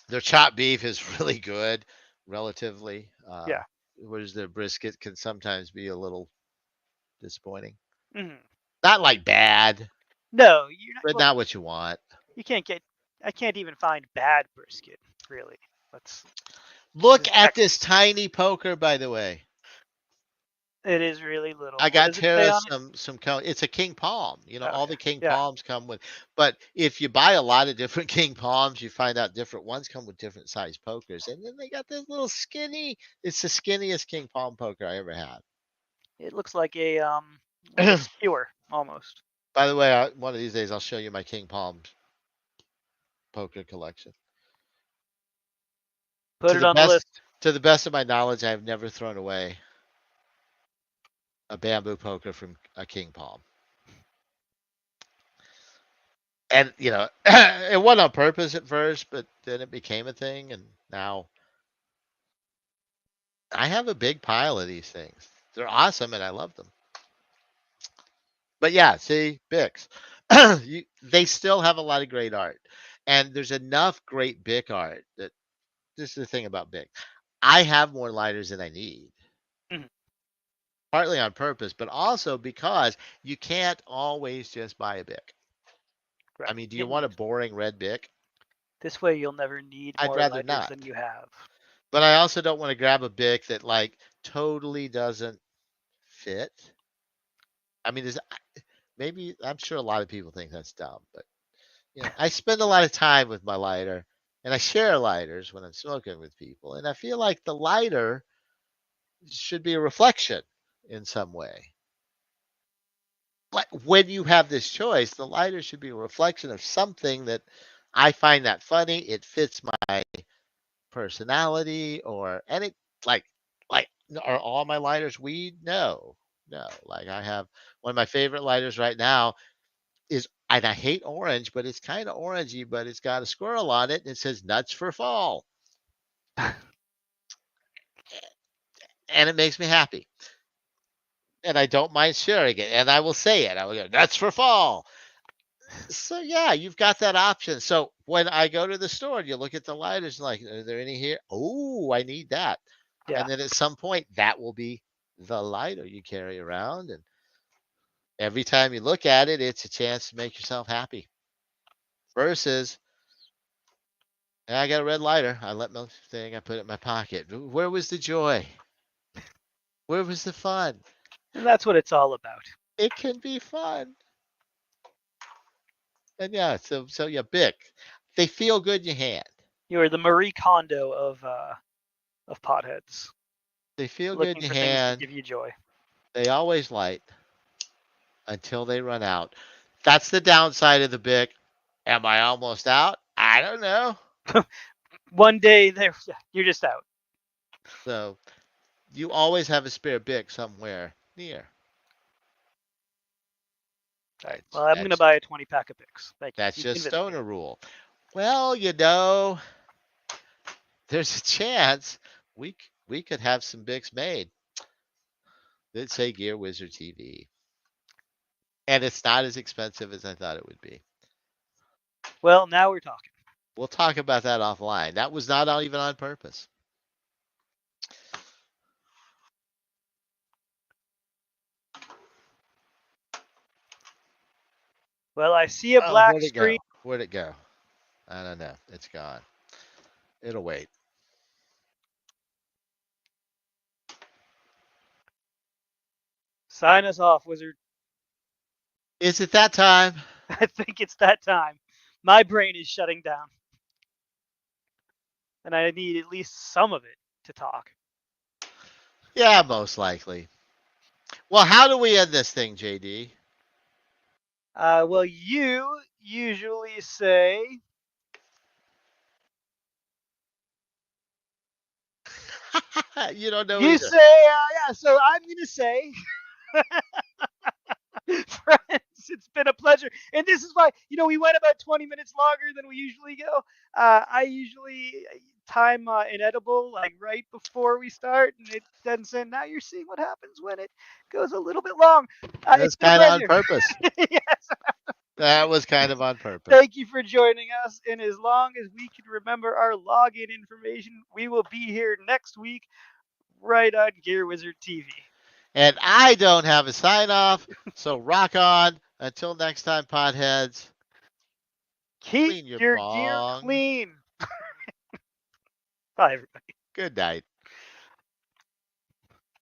S1: their chopped beef is really good, relatively.
S2: Yeah.
S1: Whereas their brisket can sometimes be a little disappointing.
S2: Mhm.
S1: Not like bad,
S2: No, you're not.
S1: but
S2: Well,
S1: not what you want.
S2: you can't get. I can't even find bad brisket. Really, that's
S1: Look
S2: just
S1: at this tiny poker, by the way.
S2: It is really little.
S1: I
S2: What
S1: got
S2: does it say
S1: Terra
S2: on it?
S1: some it's a king palm. You know, all
S2: Okay.
S1: the king
S2: Yeah.
S1: palms come with, but if you buy a lot of different king palms, you find out different ones come with different size pokers. And then they got this little skinny, it's the skinniest king palm poker I ever had.
S2: It looks like a skewer almost.
S1: By the way, one of these days I'll show you my king palm poker collection.
S2: Put
S1: To
S2: it
S1: the
S2: on the
S1: best
S2: list.
S1: to the best of my knowledge, I've never thrown away a bamboo poker from a king palm. And it wasn't on purpose at first, but then it became a thing, and now I have a big pile of these things. They're awesome, and I love them. But yeah, see, Bix, they still have a lot of great art, and there's enough great Bic art that this is the thing about Bic. I have more lighters than I need,
S2: Mhm.
S1: partly on purpose, but also because you can't always just buy a Bic. I
S2: Right.
S1: mean, do you want a boring red Bic?
S2: This way you'll never need
S1: I'd
S2: more
S1: rather
S2: lighters
S1: not.
S2: than you have.
S1: But I also don't want to grab a Bic that like totally doesn't fit. I mean, maybe I'm sure a lot of people think that's dumb, but I spend a lot of time with my lighter, and I share lighters when I'm smoking with people, and I feel like the lighter should be a reflection in some way. Like when you have this choice, the lighter should be a reflection of something that I find that funny. It fits my personality, and it like like are all my lighters weed? No, no. Like I have one of my favorite lighters right now is, and I hate orange, but it's kind of orangey, but it's got a squirrel on it, and it says nuts for fall, and it makes me happy. And I don't mind sharing it, and I will say it. I will go nuts for fall. So yeah, you've got that option. So when I go to the store and you look at the lighters, like, are there any here? Oh, I need that.
S2: Yeah.
S1: And then at some point, that will be the lighter you carry around, and every time you look at it, it's a chance to make yourself happy. Versus, I got a red lighter. I let my thing. I put it in my pocket. Where was the joy? Where was the fun?
S2: And that's what it's all about.
S1: It can be fun. And yeah, so yeah, Bic. They feel good in your hand.
S2: You are the Marie Kondo of potheads,
S1: They feel good
S2: looking
S1: in your
S2: for things that
S1: hand.
S2: give you joy.
S1: They always light until they run out. That's the downside of the Bic. Am I almost out? I don't know.
S2: One day you're just out.
S1: So you always have a spare Bic somewhere near.
S2: All right.
S1: That's
S2: Well, I'm going to
S1: that's
S2: buy a 20 pack of picks. Thank you.
S1: that's
S2: You've
S1: just
S2: convinced me.
S1: stoner rule. Well, there's a chance we could have some Bics made that say Gear Wizard TV, and it's not as expensive as I thought it would be.
S2: Well, now we're talking.
S1: We'll talk about that offline. That was not even on purpose.
S2: Well, I see a
S1: Oh,
S2: black
S1: where'd it
S2: screen.
S1: go? Where'd it go? I don't know. It's gone. It'll wait.
S2: Sign us off, wizard.
S1: Is it that time?
S2: I think it's that time. My brain is shutting down, and I need at least some of it to talk.
S1: Yeah, most likely. Well, how do we end this thing, JD?
S2: Well, you usually say,
S1: You don't know
S2: you
S1: either.
S2: say, yeah, so I'm going to say, friends, it's been a pleasure. And this is why, we went about 20 minutes longer than we usually go. I usually time inedible like right before we start, and it doesn't say, now you're seeing what happens when it goes a little bit long. It's
S1: That's
S2: been a
S1: kind of on
S2: pleasure.
S1: purpose.
S2: Yes.
S1: That was kind of on purpose.
S2: Thank you for joining us. And as long as we can remember our login information, we will be here next week right on Gear Wizard TV.
S1: And I don't have a sign off, so rock on. Until next time, potheads.
S2: Keep
S1: Clean your
S2: your gear
S1: bong.
S2: clean. Bye, everybody.
S1: Good night.